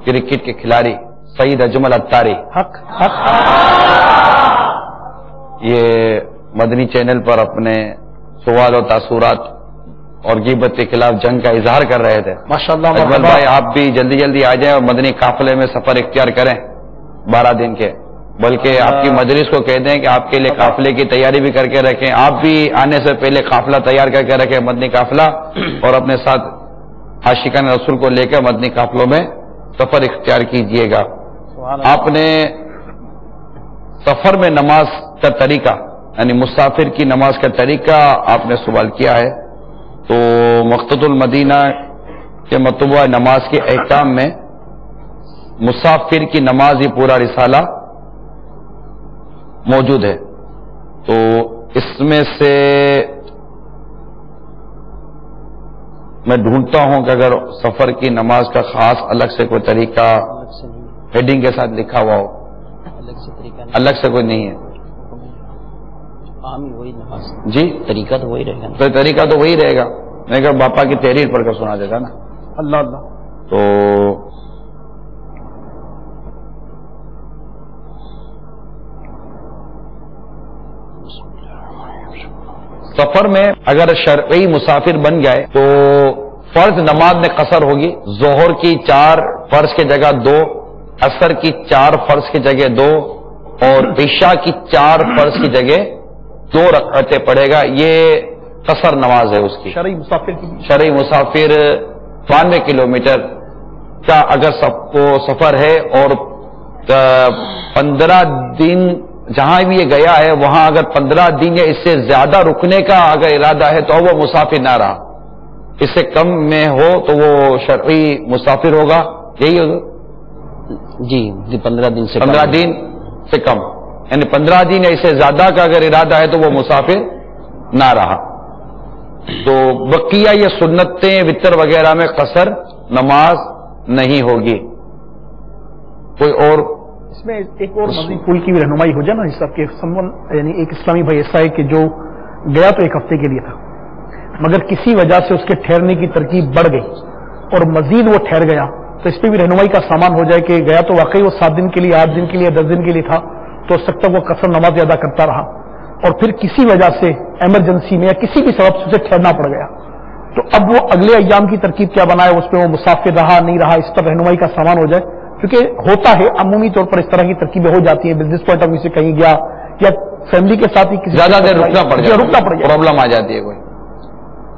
کرکٹ کے کھلاڑی سعید اجمل اطاری حق حق. یہ مدنی چینل پر اپنے سوال و تاثرات اور غیبت کے خلاف جنگ کا اظہار کر رہے تھے. ماشاءاللہ. اجمل بھائی آپ بھی جلدی جلدی آ جائیں اور مدنی قافلے میں سفر اختیار کریں 12 دن کے، بلکہ آپ کی مجلس کو کہہ دیں کہ آپ کے لیے قافلے کی تیاری بھی کر کے رکھیں. آپ بھی آنے سے پہلے قافلہ تیار کر کے رکھیں، مدنی قافلہ، اور اپنے ساتھ عاشقان رسول کو لے کر مدنی قافلوں میں سفر اختیار کیجئے گا. آپ نے سفر میں نماز کا طریقہ، یعنی مسافر کی نماز کا طریقہ آپ نے سوال کیا ہے. تو مقتد المدینہ کے مطبوعہ نماز کے احکام میں مسافر کی نماز یہ پورا رسالہ موجود ہے. تو اس میں سے میں ڈھونڈتا ہوں کہ اگر سفر کی نماز کا خاص الگ سے کوئی طریقہ ہیڈنگ کے ساتھ لکھا ہوا ہو. الگ سے کوئی نہیں ہے جی. طریقہ تو وہی رہے گا. تو طریقہ تو وہی رہے گا. میں کہ باپا کی تحریر پڑھ کر سنا دیتا نا. اللہ اللہ. تو سفر میں اگر شرعی مسافر بن گئے تو فرض نماز میں قصر ہوگی. ظہر کی 4 فرض کی جگہ 2، عصر کی 4 فرض کی جگہ 2، اور عشاء کی 4 فرض کی جگہ 2 رکعتیں پڑھے گا. یہ قصر نماز ہے اس کی. شرعی مسافر 92 کلومیٹر کا اگر سب کو سفر ہے اور 15 دن جہاں بھی یہ گیا ہے وہاں اگر 15 دن یا اس سے زیادہ رکنے کا اگر ارادہ ہے تو وہ مسافر نہ رہا. اس سے کم میں ہو تو وہ شرعی مسافر ہوگا. یہی ہوگا جی. 15 دن سے 15 دن سے کم، یعنی 15 دن یا اس سے زیادہ کا اگر ارادہ ہے تو وہ مسافر نہ رہا. تو بقیہ یہ سنتیں وطر وغیرہ میں قصر نماز نہیں ہوگی. کوئی اور اس میں ایک اور مزید پول کی بھی رہنمائی ہو جائے نا صاحب کہ یعنی ایک اسلامی بھائی ایسا ہے کہ جو گیا تو 1 ہفتے کے لیے تھا، مگر کسی وجہ سے اس کے ٹھہرنے کی ترکیب بڑھ گئی اور مزید وہ ٹھہر گیا. تو اس پہ بھی رہنمائی کا سامان ہو جائے کہ گیا تو واقعی وہ 7 دن کے لیے، 8 دن کے لیے، 10 دن کے لیے تھا، تو ہو سکتا ہے وہ قصر نماز ادا کرتا رہا اور پھر کسی وجہ سے ایمرجنسی میں یا کسی بھی سبب سے اسے ٹھہرنا پڑ گیا. تو اب وہ اگلے ایام کی ترکیب کیا بنائے، اس پہ وہ مسافر رہا نہیں رہا، اس پر رہنمائی کا سامان ہو جائے. کیونکہ ہوتا ہے عمومی طور پر اس طرح کی ترکیبیں ہو جاتی ہیں، بزنس پوائنٹ آف ویو سے کہیں گیا یا فیملی کے ساتھ ہی کسی زیادہ دیر رکنا پڑ جائے، پرابلم آ جاتی ہے. کوئی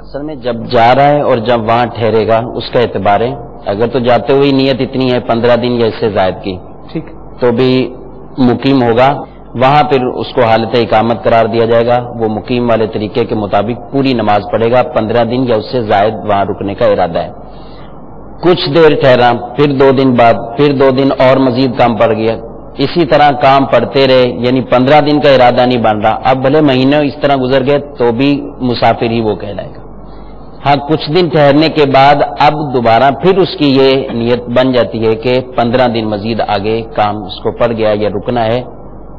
اصل میں جب جا رہا ہے اور جب وہاں ٹھہرے گا اس کا اعتبار ہے. اگر تو جاتے ہوئی نیت اتنی ہے 15 دن یا اس سے زائد کی، ٹھیک، تو بھی مقیم ہوگا وہاں، پھر اس کو حالت اقامت قرار دیا جائے گا. وہ مقیم والے طریقے کے مطابق پوری نماز پڑھے گا. 15 دن یا اس سے زائد وہاں رکنے کا ارادہ ہے. کچھ دیر ٹھہرا، پھر 2 دن بعد پھر 2 دن اور مزید کام پڑ گیا، اسی طرح کام پڑتے رہے، یعنی 15 دن کا ارادہ نہیں بن رہا. اب بھلے مہینے اس طرح گزر گئے تو بھی مسافر ہی وہ کہلائے گا. ہاں کچھ دن ٹھہرنے کے بعد اب دوبارہ پھر اس کی یہ نیت بن جاتی ہے کہ 15 دن مزید آگے کام اس کو پڑ گیا یا رکنا ہے،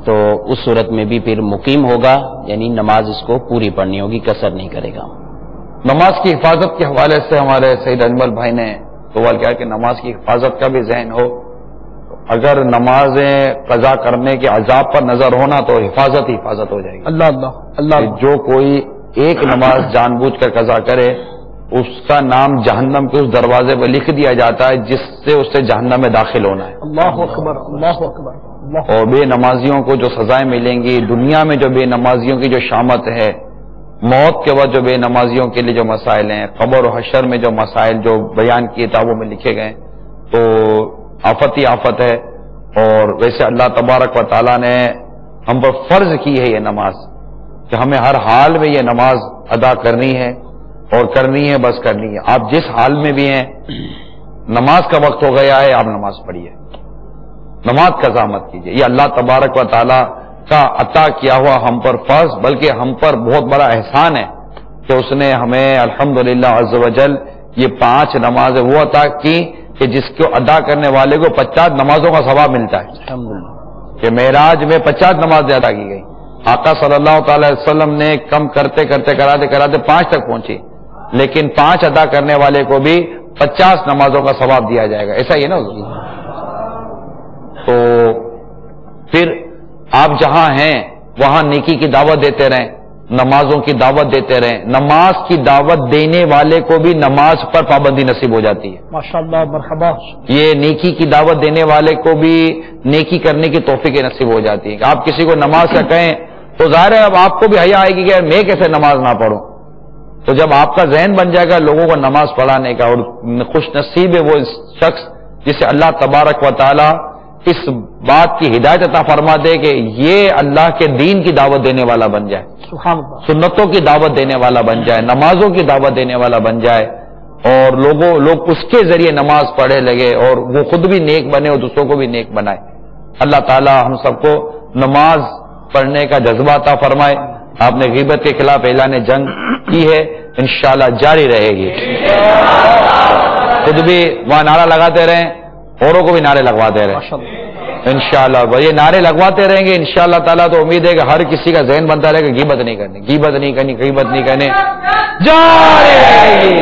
تو اس صورت میں بھی پھر مقیم ہوگا، یعنی نماز اس کو پوری پڑھنی ہوگی، قصر نہیں کرے گا. نماز کی حفاظت کے حوالے سے ہمارے سید اجمل بھائی نے سوال کیا کہ نماز کی حفاظت کا بھی ذہن ہو. اگر نمازیں قضا کرنے کے عذاب پر نظر ہونا تو حفاظت ہی حفاظت ہو جائے گی. اللہ اللہ اللہ. جو کوئی ایک نماز جان بوجھ کر قضا کرے اس کا نام جہنم کے اس دروازے پہ لکھ دیا جاتا ہے جس سے اسے جہنم میں داخل ہونا ہے. اللہ اکبر اللہ اکبر. اور بے نمازیوں کو جو سزائیں ملیں گی دنیا میں، جو بے نمازیوں کی جو شامت ہے، موت کے وقت جو بے نمازیوں کے لیے جو مسائل ہیں، قبر و حشر میں جو مسائل جو بیان کی کتابوں میں لکھے گئے، تو آفت ہی آفت ہے. اور ویسے اللہ تبارک و تعالیٰ نے ہم پر فرض کی ہے یہ نماز کہ ہمیں ہر حال میں یہ نماز ادا کرنی ہے اور کرنی ہے، بس کرنی ہے. آپ جس حال میں بھی ہیں، نماز کا وقت ہو گیا ہے، آپ نماز پڑھیے، نماز قضا مت کیجیے. یہ اللہ تبارک و تعالیٰ کا عطا کیا ہوا ہم پر فرض، بلکہ ہم پر بہت بڑا احسان ہے کہ اس نے ہمیں الحمدللہ عز و جل یہ 5 نمازیں وہ عطا کی کہ جس کو ادا کرنے والے کو 50 نمازوں کا ثواب ملتا ہے. کہ معراج میں 50 نمازیں ادا کی گئی. آقا صلی اللہ تعالی وسلم نے کم کرتے کرتے کراتے 5 تک پہنچی، لیکن 5 ادا کرنے والے کو بھی 50 نمازوں کا ثواب دیا جائے گا. ایسا ہی ہے نا. تو پھر آپ جہاں ہیں وہاں نیکی کی دعوت دیتے رہیں، نمازوں کی دعوت دیتے رہیں. نماز کی دعوت دینے والے کو بھی نماز پر پابندی نصیب ہو جاتی ہے. ماشاءاللہ مرحبا. یہ نیکی کی دعوت دینے والے کو بھی نیکی کرنے کی توفیق نصیب ہو جاتی ہے. کہ آپ کسی کو نماز کا کہیں تو ظاہر ہے اب آپ کو بھی حیا آئے گی کہ میں کیسے نماز نہ پڑھوں. تو جب آپ کا ذہن بن جائے گا لوگوں کو نماز پڑھانے کا، اور خوش نصیب ہے وہ شخص جسے اللہ تبارک و تعالی اس بات کی ہدایت عطا فرما دے کہ یہ اللہ کے دین کی دعوت دینے والا بن جائے، سبحان اللہ. سنتوں کی دعوت دینے والا بن جائے، نمازوں کی دعوت دینے والا بن جائے، اور لوگ اس کے ذریعے نماز پڑھے لگے اور وہ خود بھی نیک بنے اور دوسروں کو بھی نیک بنائے. اللہ تعالی ہم سب کو نماز پڑھنے کا جذبہ عطا فرمائے. آپ نے غیبت کے خلاف اعلان جنگ کی ہے، انشاءاللہ جاری رہے گی. خود بھی وہاں نعرہ لگاتے رہیں، اوروں کو بھی نعرے لگواتے رہیں انشاءاللہ. یہ نعرے لگواتے رہیں گے انشاءاللہ تعالیٰ. تو امید ہے کہ ہر کسی کا ذہن بنتا رہے کہ غیبت نہیں کرنی، غیبت نہیں کرنی، غیبت نہیں کرنی، جاری رہے گی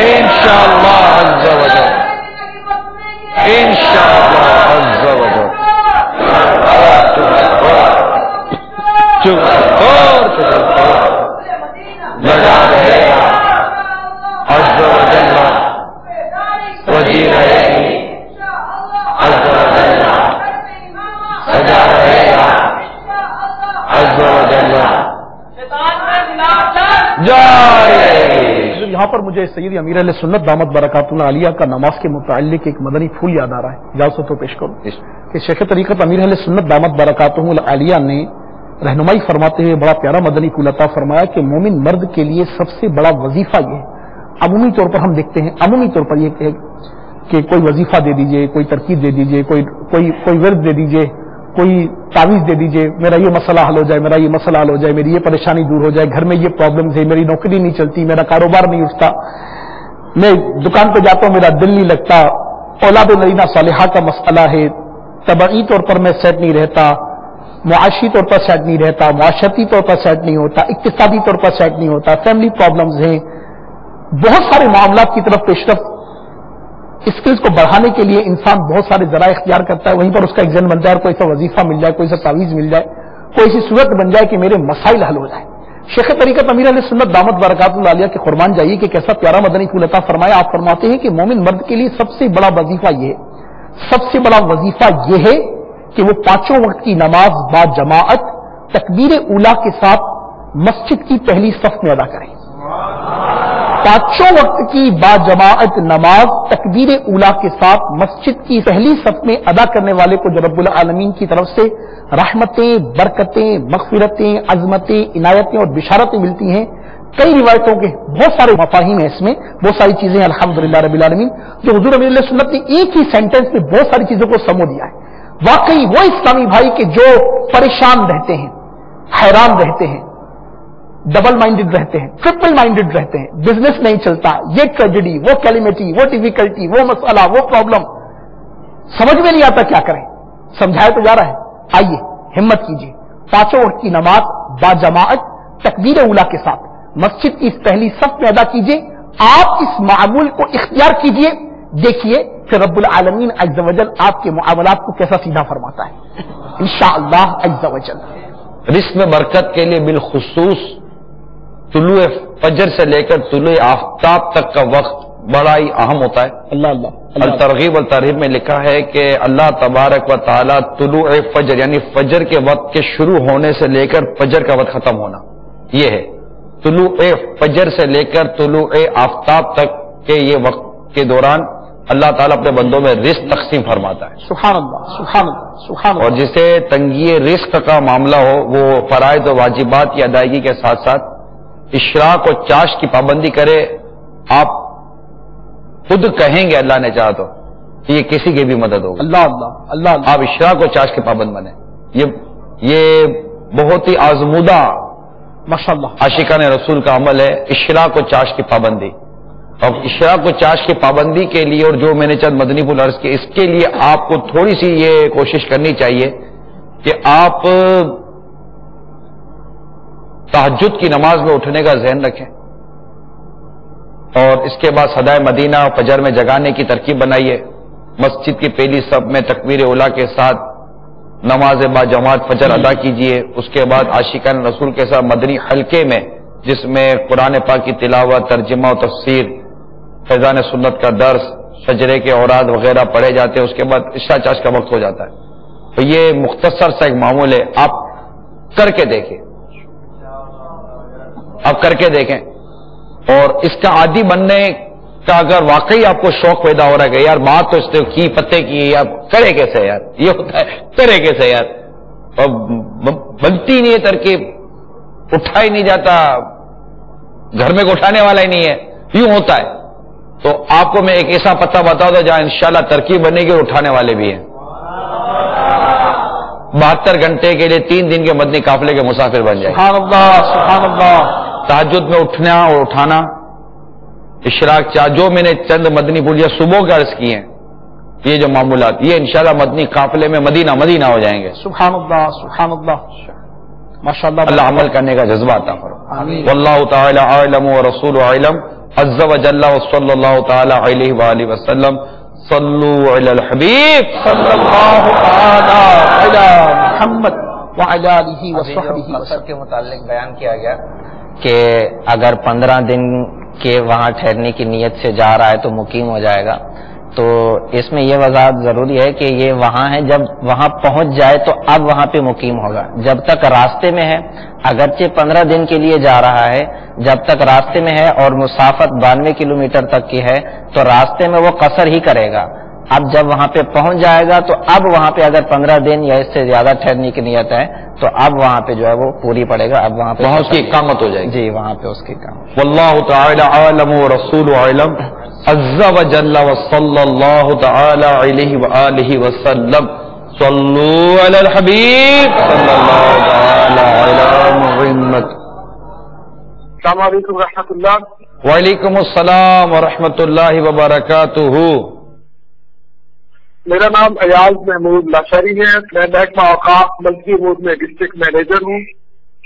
انشاءاللہ عز و جل، انشاءاللہ عز و جل. لگا رہے گا عز و جل، وجی رہے گی عز و جل، سجا رہے گا عز و جل، جاری رہے گی. یہاں پر مجھے سید امیر اہل سنت دامت برکاتہ العالیہ کا نماز کے متعلق ایک مدنی پھول یاد آ رہا ہے، اجازت تو پیش کروں کہ شیخ طریقت امیر اہل سنت دامت برکاتہ العالیہ نے رہنمائی فرماتے ہوئے بڑا پیارا مدنی پھول عطا فرمایا کہ مومن مرد کے لیے سب سے بڑا وظیفہ یہ ہے. عمومی طور پر ہم دیکھتے ہیں، عمومی طور پر یہ کہ کوئی وظیفہ دے دیجئے، کوئی ترکیب دے دیجئے، کوئی ورد دے دیجئے، کوئی تعویذ دے دیجئے، میرا یہ مسئلہ حل ہو جائے، میرا یہ مسئلہ حل ہو جائے، میری یہ پریشانی دور ہو جائے، گھر میں یہ پرابلمز ہے، میری نوکری نہیں چلتی، میرا کاروبار نہیں اٹھتا، میں دکان پہ جاتا ہوں میرا دل نہیں لگتا، اولاد نرینہ صالحہ کا مسئلہ ہے، طبعی طور پر میں سیٹ نہیں رہتا، معاشی طور پر سیٹ نہیں رہتا، معاشرتی طور پر سیٹ نہیں ہوتا، اقتصادی طور پر سیٹ نہیں ہوتا، فیملی پرابلمز ہیں. بہت سارے معاملات کی طرف پیشرفت اسکلز کو بڑھانے کے لیے انسان بہت سارے ذرائع اختیار کرتا ہے. وہیں پر اس کا ایک ذہن بن جائے، کوئی ایسا وظیفہ مل جائے، کوئی ایسا تعویذ مل جائے، کوئی ایسی صورت بن جائے کہ میرے مسائل حل ہو جائیں. شیخ طریقت امیر علیہ سنت دامت برکاتہ العالیہ کے قربان جائیے کہ کیسا پیارا مدنی پھول عطا فرمایا. آپ فرماتے ہیں کہ مومن مرد کے لیے سب سے بڑا وظیفہ یہ ہے، سب سے بڑا وظیفہ یہ ہے کہ وہ پانچوں وقت کی نماز با جماعت تکبیر اولیٰ کے ساتھ مسجد کی پہلی صف میں ادا کریں. پانچوں وقت کی با جماعت نماز تکبیر اولیٰ کے ساتھ مسجد کی پہلی صف میں ادا کرنے والے کو جو رب العالمین کی طرف سے رحمتیں، برکتیں، مغفرتیں، عظمتیں، عنایتیں اور بشارتیں ملتی ہیں. کئی روایتوں کے بہت سارے مفاہیم ہیں، اس میں بہت ساری چیزیں الحمدللہ رب العالمین جو حضور امیر علیہ سنت نے ایک ہی سینٹنس میں بہت ساری چیزوں کو سمو دیا ہے. واقعی وہ اسلامی بھائی کہ جو پریشان رہتے ہیں، حیران رہتے ہیں، ڈبل مائنڈڈ رہتے ہیں، ٹرپل مائنڈڈ رہتے ہیں، بزنس نہیں چلتا، یہ ٹریجڈی، وہ کیلیمٹی، وہ ڈیفیکلٹی، وہ مسئلہ، وہ پرابلم، سمجھ میں نہیں آتا کیا کریں. سمجھایا تو جا رہا ہے. آئیے ہمت کیجیے، پانچوں وقت کی نماز با جماعت تکبیر اولیٰ کے ساتھ مسجد کی اس پہلی صف میں ادا کیجیے. آپ اس معمول کو اختیار کیجیے، دیکھیے کہ رب العالمین عز و جل آپ کے معاملات کو کیسا سیدھا فرماتا ہے انشاءاللہ عز و جل. رزق میں برکت کے لیے بالخصوص طلوع فجر سے لے کر طلوع آفتاب تک کا وقت بڑا ہی اہم ہوتا ہے. اللہ اللہ الترغیب والترہیب میں لکھا ہے کہ اللہ تبارک و تعالی طلوع فجر یعنی فجر کے وقت کے شروع ہونے سے لے کر فجر کا وقت ختم ہونا، یہ ہے طلوع فجر سے لے کر طلوع آفتاب تک کے یہ وقت کے دوران اللہ تعالیٰ اپنے بندوں میں رزق تقسیم فرماتا ہے. سبحان اللہ سبحان اللہ سبحان اللہ. اور جسے تنگی رزق کا معاملہ ہو وہ فرائض و واجبات کی ادائیگی کے ساتھ ساتھ اشراق و چاش کی پابندی کرے. آپ خود کہیں گے اللہ نے چاہا تو کہ یہ کسی کی بھی مدد ہوگی. اللہ اللہ اللہ اللہ. آپ اشراق و چاش کے پابند بنیں. یہ بہت ہی آزمودہ ماشاءاللہ عاشقان رسول کا عمل ہے، اشراق و چاش کی پابندی. اور اشراق و چاش کی پابندی کے لیے اور جو میں نے چند مدنی پھول عرض کیے، اس کے لیے آپ کو تھوڑی سی یہ کوشش کرنی چاہیے کہ آپ تہجد کی نماز میں اٹھنے کا ذہن رکھیں، اور اس کے بعد صدائے مدینہ فجر میں جگانے کی ترکیب بنائیے. مسجد کی پہلی صف میں تکبیر اولیٰ کے ساتھ نماز با جماعت فجر ادا کیجئے، اس کے بعد عاشقان رسول کے ساتھ مدنی حلقے میں جس میں قرآن پاک کی تلاوت، ترجمہ و تفسیر، فیضان سنت کا درس، شجرے کے اوراد وغیرہ پڑھے جاتے ہیں، اس کے بعد عشاء چاش کا وقت ہو جاتا ہے. تو یہ مختصر سا ایک معمول ہے، آپ کر کے دیکھیں، آپ کر کے دیکھیں. اور اس کا عادی بننے کا اگر واقعی آپ کو شوق پیدا ہو رہا ہے کہ یار بات تو اس نے کی، پتے کی، یار کرے کیسے، یار یہ ہوتا ہے، کرے کیسے یار، اور بنتی نہیں ہے ترکیب، اٹھا ہی نہیں جاتا، گھر میں اٹھانے والا ہی نہیں ہے، یوں ہوتا ہے. تو آپ کو میں ایک ایسا پتہ بتاؤں گا جہاں انشاءاللہ ترکیب بنے گی اور اٹھانے والے بھی ہیں. 72 گھنٹے کے لیے 3 دن کے مدنی قافلے کے مسافر بن جائیں. سبحان اللہ، سبحان اللہ. تہجد میں اٹھنا اور اٹھانا، اشراق جو میں نے چند مدنی بولیاں صبح کے عرض کی ہیں، یہ جو معمولات یہ انشاءاللہ مدنی قافلے میں مدینہ مدینہ ہو جائیں گے. سبحان اللہ، سبحان اللہ. ماشاءاللہ، اللہ عمل کرنے کا جذبہ عطا فرمائے. واللہ تعالی اعلم ورسول اعلم عز وجل وصلی اللہ تعالی علیہ وآلہ وسلم. صلو علی الحبیب صلی اللہ تعالی علی محمد وعلی آلہ وصحبہ مقصد کے متعلق بیان کیا گیا کہ اگر 15 دن کے وہاں ٹھہرنے کی نیت سے جا رہا ہے تو مقیم ہو جائے گا. تو اس میں یہ وضاحت ضروری ہے کہ یہ وہاں ہے، جب وہاں پہنچ جائے تو اب وہاں پہ مقیم ہوگا. جب تک راستے میں ہے، اگرچہ 15 دن کے لیے جا رہا ہے، جب تک راستے میں ہے اور مسافت 92 کلومیٹر تک کی ہے تو راستے میں وہ قصر ہی کرے گا. اب جب وہاں پہ پہنچ جائے گا تو اب وہاں پہ اگر 15 دن یا اس سے زیادہ ٹھہرنے کی نیت ہے تو اب وہاں پہ جو ہے وہ پوری پڑے گا. اب وہاں پہ اس کی اقامت ہو جائے گی. جی، وہاں پہ اس کی اقامت. واللہ تعالی عالم ورسول اعلم عز وجل وصلی اللہ تعالی علیہ وآلہ وسلم. صلو علی الحبیب صلی اللہ تعالی علی محمد. السلام علیکم و رحمۃ اللہ. وعلیکم السلام ورحمۃ اللہ وبرکاتہ. میرا نام ایاز محمود لاشاری ہے. میں محکمہ اوقاف ملکی امور میں ڈسٹرکٹ مینیجر ہوں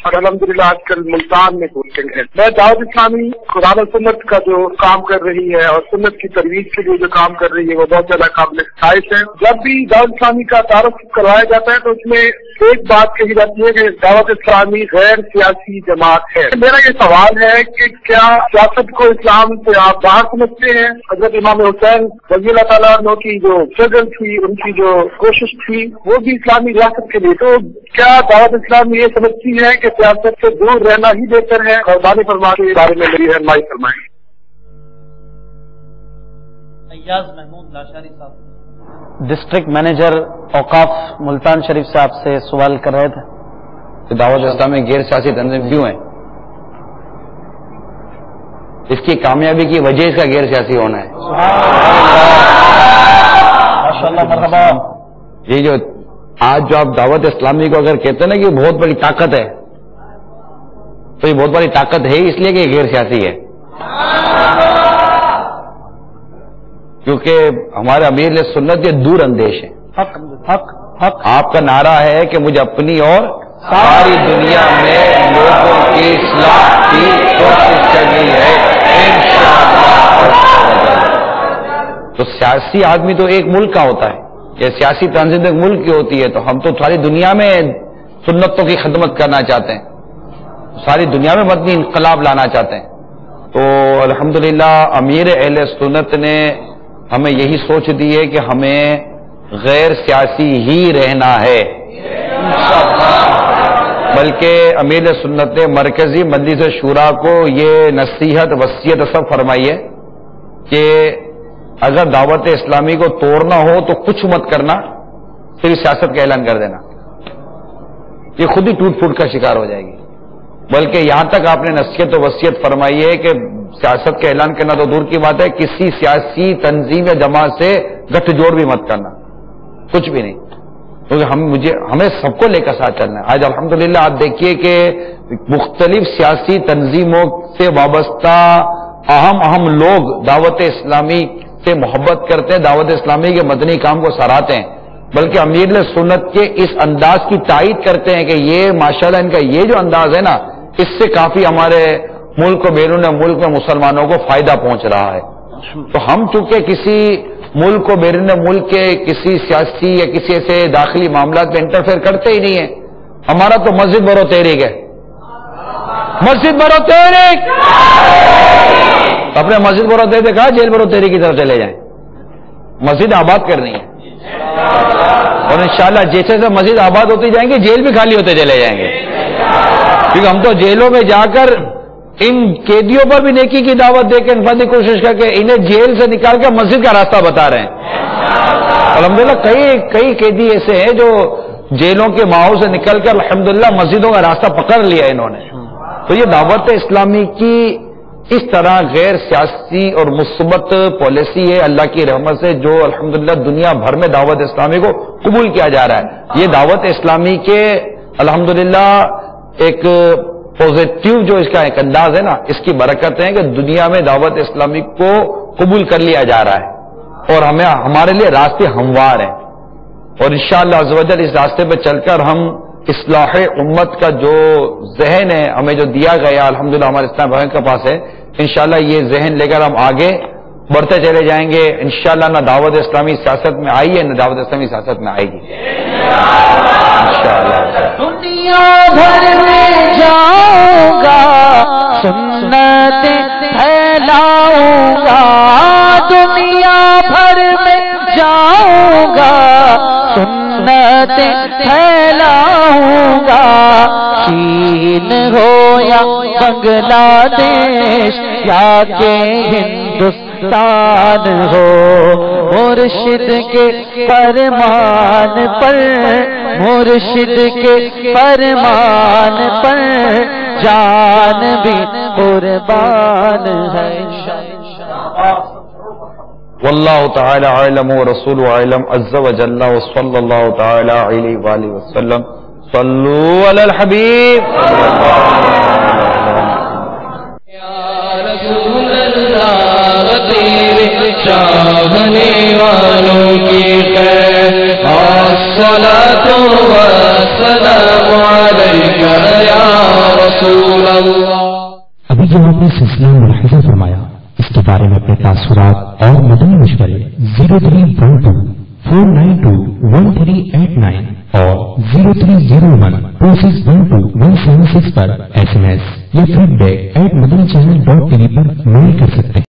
اور الحمدللہ آج کل ملتان میں پوسٹنگ ہے. میں دعوت اسلامی قرآن و سنت کا جو کام کر رہی ہے اور سنت کی ترویج کے لیے جو کام کر رہی ہے وہ بہت زیادہ قابل ستائش ہے. جب بھی دعوت اسلامی کا تعارف کروایا جاتا ہے تو اس میں ایک بات کہی جاتی ہے کہ دعوت اسلامی غیر سیاسی جماعت ہے. میرا یہ سوال ہے کہ کیا سیاست کو اسلام سے آپ باہر سمجھتے ہیں؟ حضرت امام حسین رضی اللہ تعالیٰ عنہ کی جو اسٹرگل تھی، ان کی جو کوشش تھی وہ بھی اسلامی ریاست کے لیے، تو کیا دعوت اسلامی یہ سمجھتی ہے کہ سیاست سے دور رہنا ہی بہتر ہے؟ مہربانی فرما کے بارے میں میری رہنمائی فرمائیں. ایاز محمود لاشاری صاحب، ڈسٹرکٹ مینیجر اوقاف ملتان شریف سے آپ سے سوال کر رہے تھے کہ دعوت اسلامی غیر سیاسی تنظیم کیوں ہے؟ اس کی کامیابی کی وجہ اس کا غیر سیاسی ہونا ہے. ماشاءاللہ، مرحبا. یہ جو آج جو آپ دعوت اسلامی کو اگر کہتے ہیں نا کہ بہت بڑی طاقت ہے، تو یہ بہت بڑی طاقت ہے اس لیے کہ یہ غیر سیاسی ہے. کیونکہ ہمارے امیر سنت یہ دور اندیش ہے. حق حق حق. آپ کا نعرہ ہے کہ مجھے اپنی اور ساری دنیا میں لوگوں کی اصلاح کی کوشش کرنی ہے انشاءاللہ. تو سیاسی آدمی تو ایک ملک کا ہوتا ہے، یہ سیاسی تنظیم ایک ملک کی ہوتی ہے. تو ہم تو ساری دنیا میں سنتوں کی خدمت کرنا چاہتے ہیں، ساری دنیا میں مدنی انقلاب لانا چاہتے ہیں. تو الحمدللہ امیر اہل سنت نے ہمیں یہی سوچ دی ہے کہ ہمیں غیر سیاسی ہی رہنا ہے. بلکہ امیر سنت نے مرکزی مجلس شورا کو یہ نصیحت وصیت سب فرمائی ہے کہ اگر دعوت اسلامی کو توڑنا ہو تو کچھ مت کرنا، صرف سیاست کا اعلان کر دینا، یہ خود ہی ٹوٹ پھوٹ کا شکار ہو جائے گی. بلکہ یہاں تک آپ نے نصیحت و وصیت فرمائی ہے کہ سیاست کا اعلان کرنا تو دور کی بات ہے، کسی سیاسی تنظیم یا جماعت سے گٹھ جوڑ بھی مت کرنا، کچھ بھی نہیں. کیونکہ ہمیں سب کو لے کر ساتھ چلنا ہے. آج الحمدللہ آپ دیکھیے کہ مختلف سیاسی تنظیموں سے وابستہ اہم لوگ دعوت اسلامی سے محبت کرتے ہیں، دعوت اسلامی کے مدنی کام کو سراہتے ہیں، بلکہ امیر سنت کے اس انداز کی تائید کرتے ہیں کہ یہ ماشاءاللہ ان کا یہ جو انداز ہے نا، اس سے کافی ہمارے ملک و بیرون ملک میں مسلمانوں کو فائدہ پہنچ رہا ہے. تو ہم چونکہ کسی ملک کو بیرون ملک کے کسی سیاسی یا کسی ایسے داخلی معاملات میں انٹرفیئر کرتے ہی نہیں ہیں. ہمارا تو مسجد برو تحریک ہے. مسجد برو تحریک. اپنے مسجد برو تحریک کہا, جیل برو تحریک کی طرف چلے جائیں. مسجد آباد کرنی ہے اور انشاءاللہ جیسے جیسے مسجد آباد ہوتی جائیں گے جیل بھی خالی ہوتے چلے جائیں گے. کیونکہ ہم تو جیلوں میں جا کر ان قیدیوں پر بھی نیکی کی دعوت دے کے انفرادی کوشش کر کے انہیں جیل سے نکال کے مسجد کا راستہ بتا رہے ہیں. الحمدللہ کئی قیدی ایسے ہیں جو جیلوں کے ماحول سے نکل کر الحمدللہ مسجدوں کا راستہ پکڑ لیا انہوں نے. تو یہ دعوت اسلامی کی اس طرح غیر سیاسی اور مثبت پالیسی ہے اللہ کی رحمت سے, جو الحمدللہ دنیا بھر میں دعوت اسلامی کو قبول کیا جا رہا ہے. یہ دعوت اسلامی کے الحمدللہ ایک پوزیٹیو جو اس کا ایک انداز ہے نا, اس کی برکت ہے کہ دنیا میں دعوت اسلامی کو قبول کر لیا جا رہا ہے اور ہمارے لیے راستے ہموار ہیں. اور انشاءاللہ عز و جل اس راستے پہ چل کر ہم اصلاح امت کا جو ذہن ہے ہمیں جو دیا گیا الحمدللہ ہمارے اسلام بھائی کے پاس ہے, انشاءاللہ یہ ذہن لے کر ہم آگے بڑھتے چلے جائیں گے. انشاءاللہ نہ دعوت اسلامی سیاست میں آئی ہے نہ دعوت اسلامی سیاست میں آئے گی انشاءاللہ. دنیا بھر میں جاؤں گا سنتیں پھیلاؤں گا, دنیا بھر میں جاؤں گا سنتیں پھیلاؤں گا. چین ہو یا بنگلہ دیش یا کہ ہندوستان ہو, مرشد کے فرمان پر مرشد کے فرمان پر جان بھی قربان ہے. واللہ تعالی اعلم ورسول اعلم عز وجل وصلی اللہ تعالی علیہ وآلہ وسلم. صلوا علی الحبیب. چاہنے والوں کی خیر الصلاۃ والسلام علیک یا رسول اللہ. ابھی جو آپ نے سلسلہ ملاحظہ فرمایا اس کے بارے میں اپنے تاثرات اور مدنی مشورے 0312-492-1389 اور 0301-2612-176 پر SMS یا feedback@madanchannel.tv پر میل کر سکتے ہیں.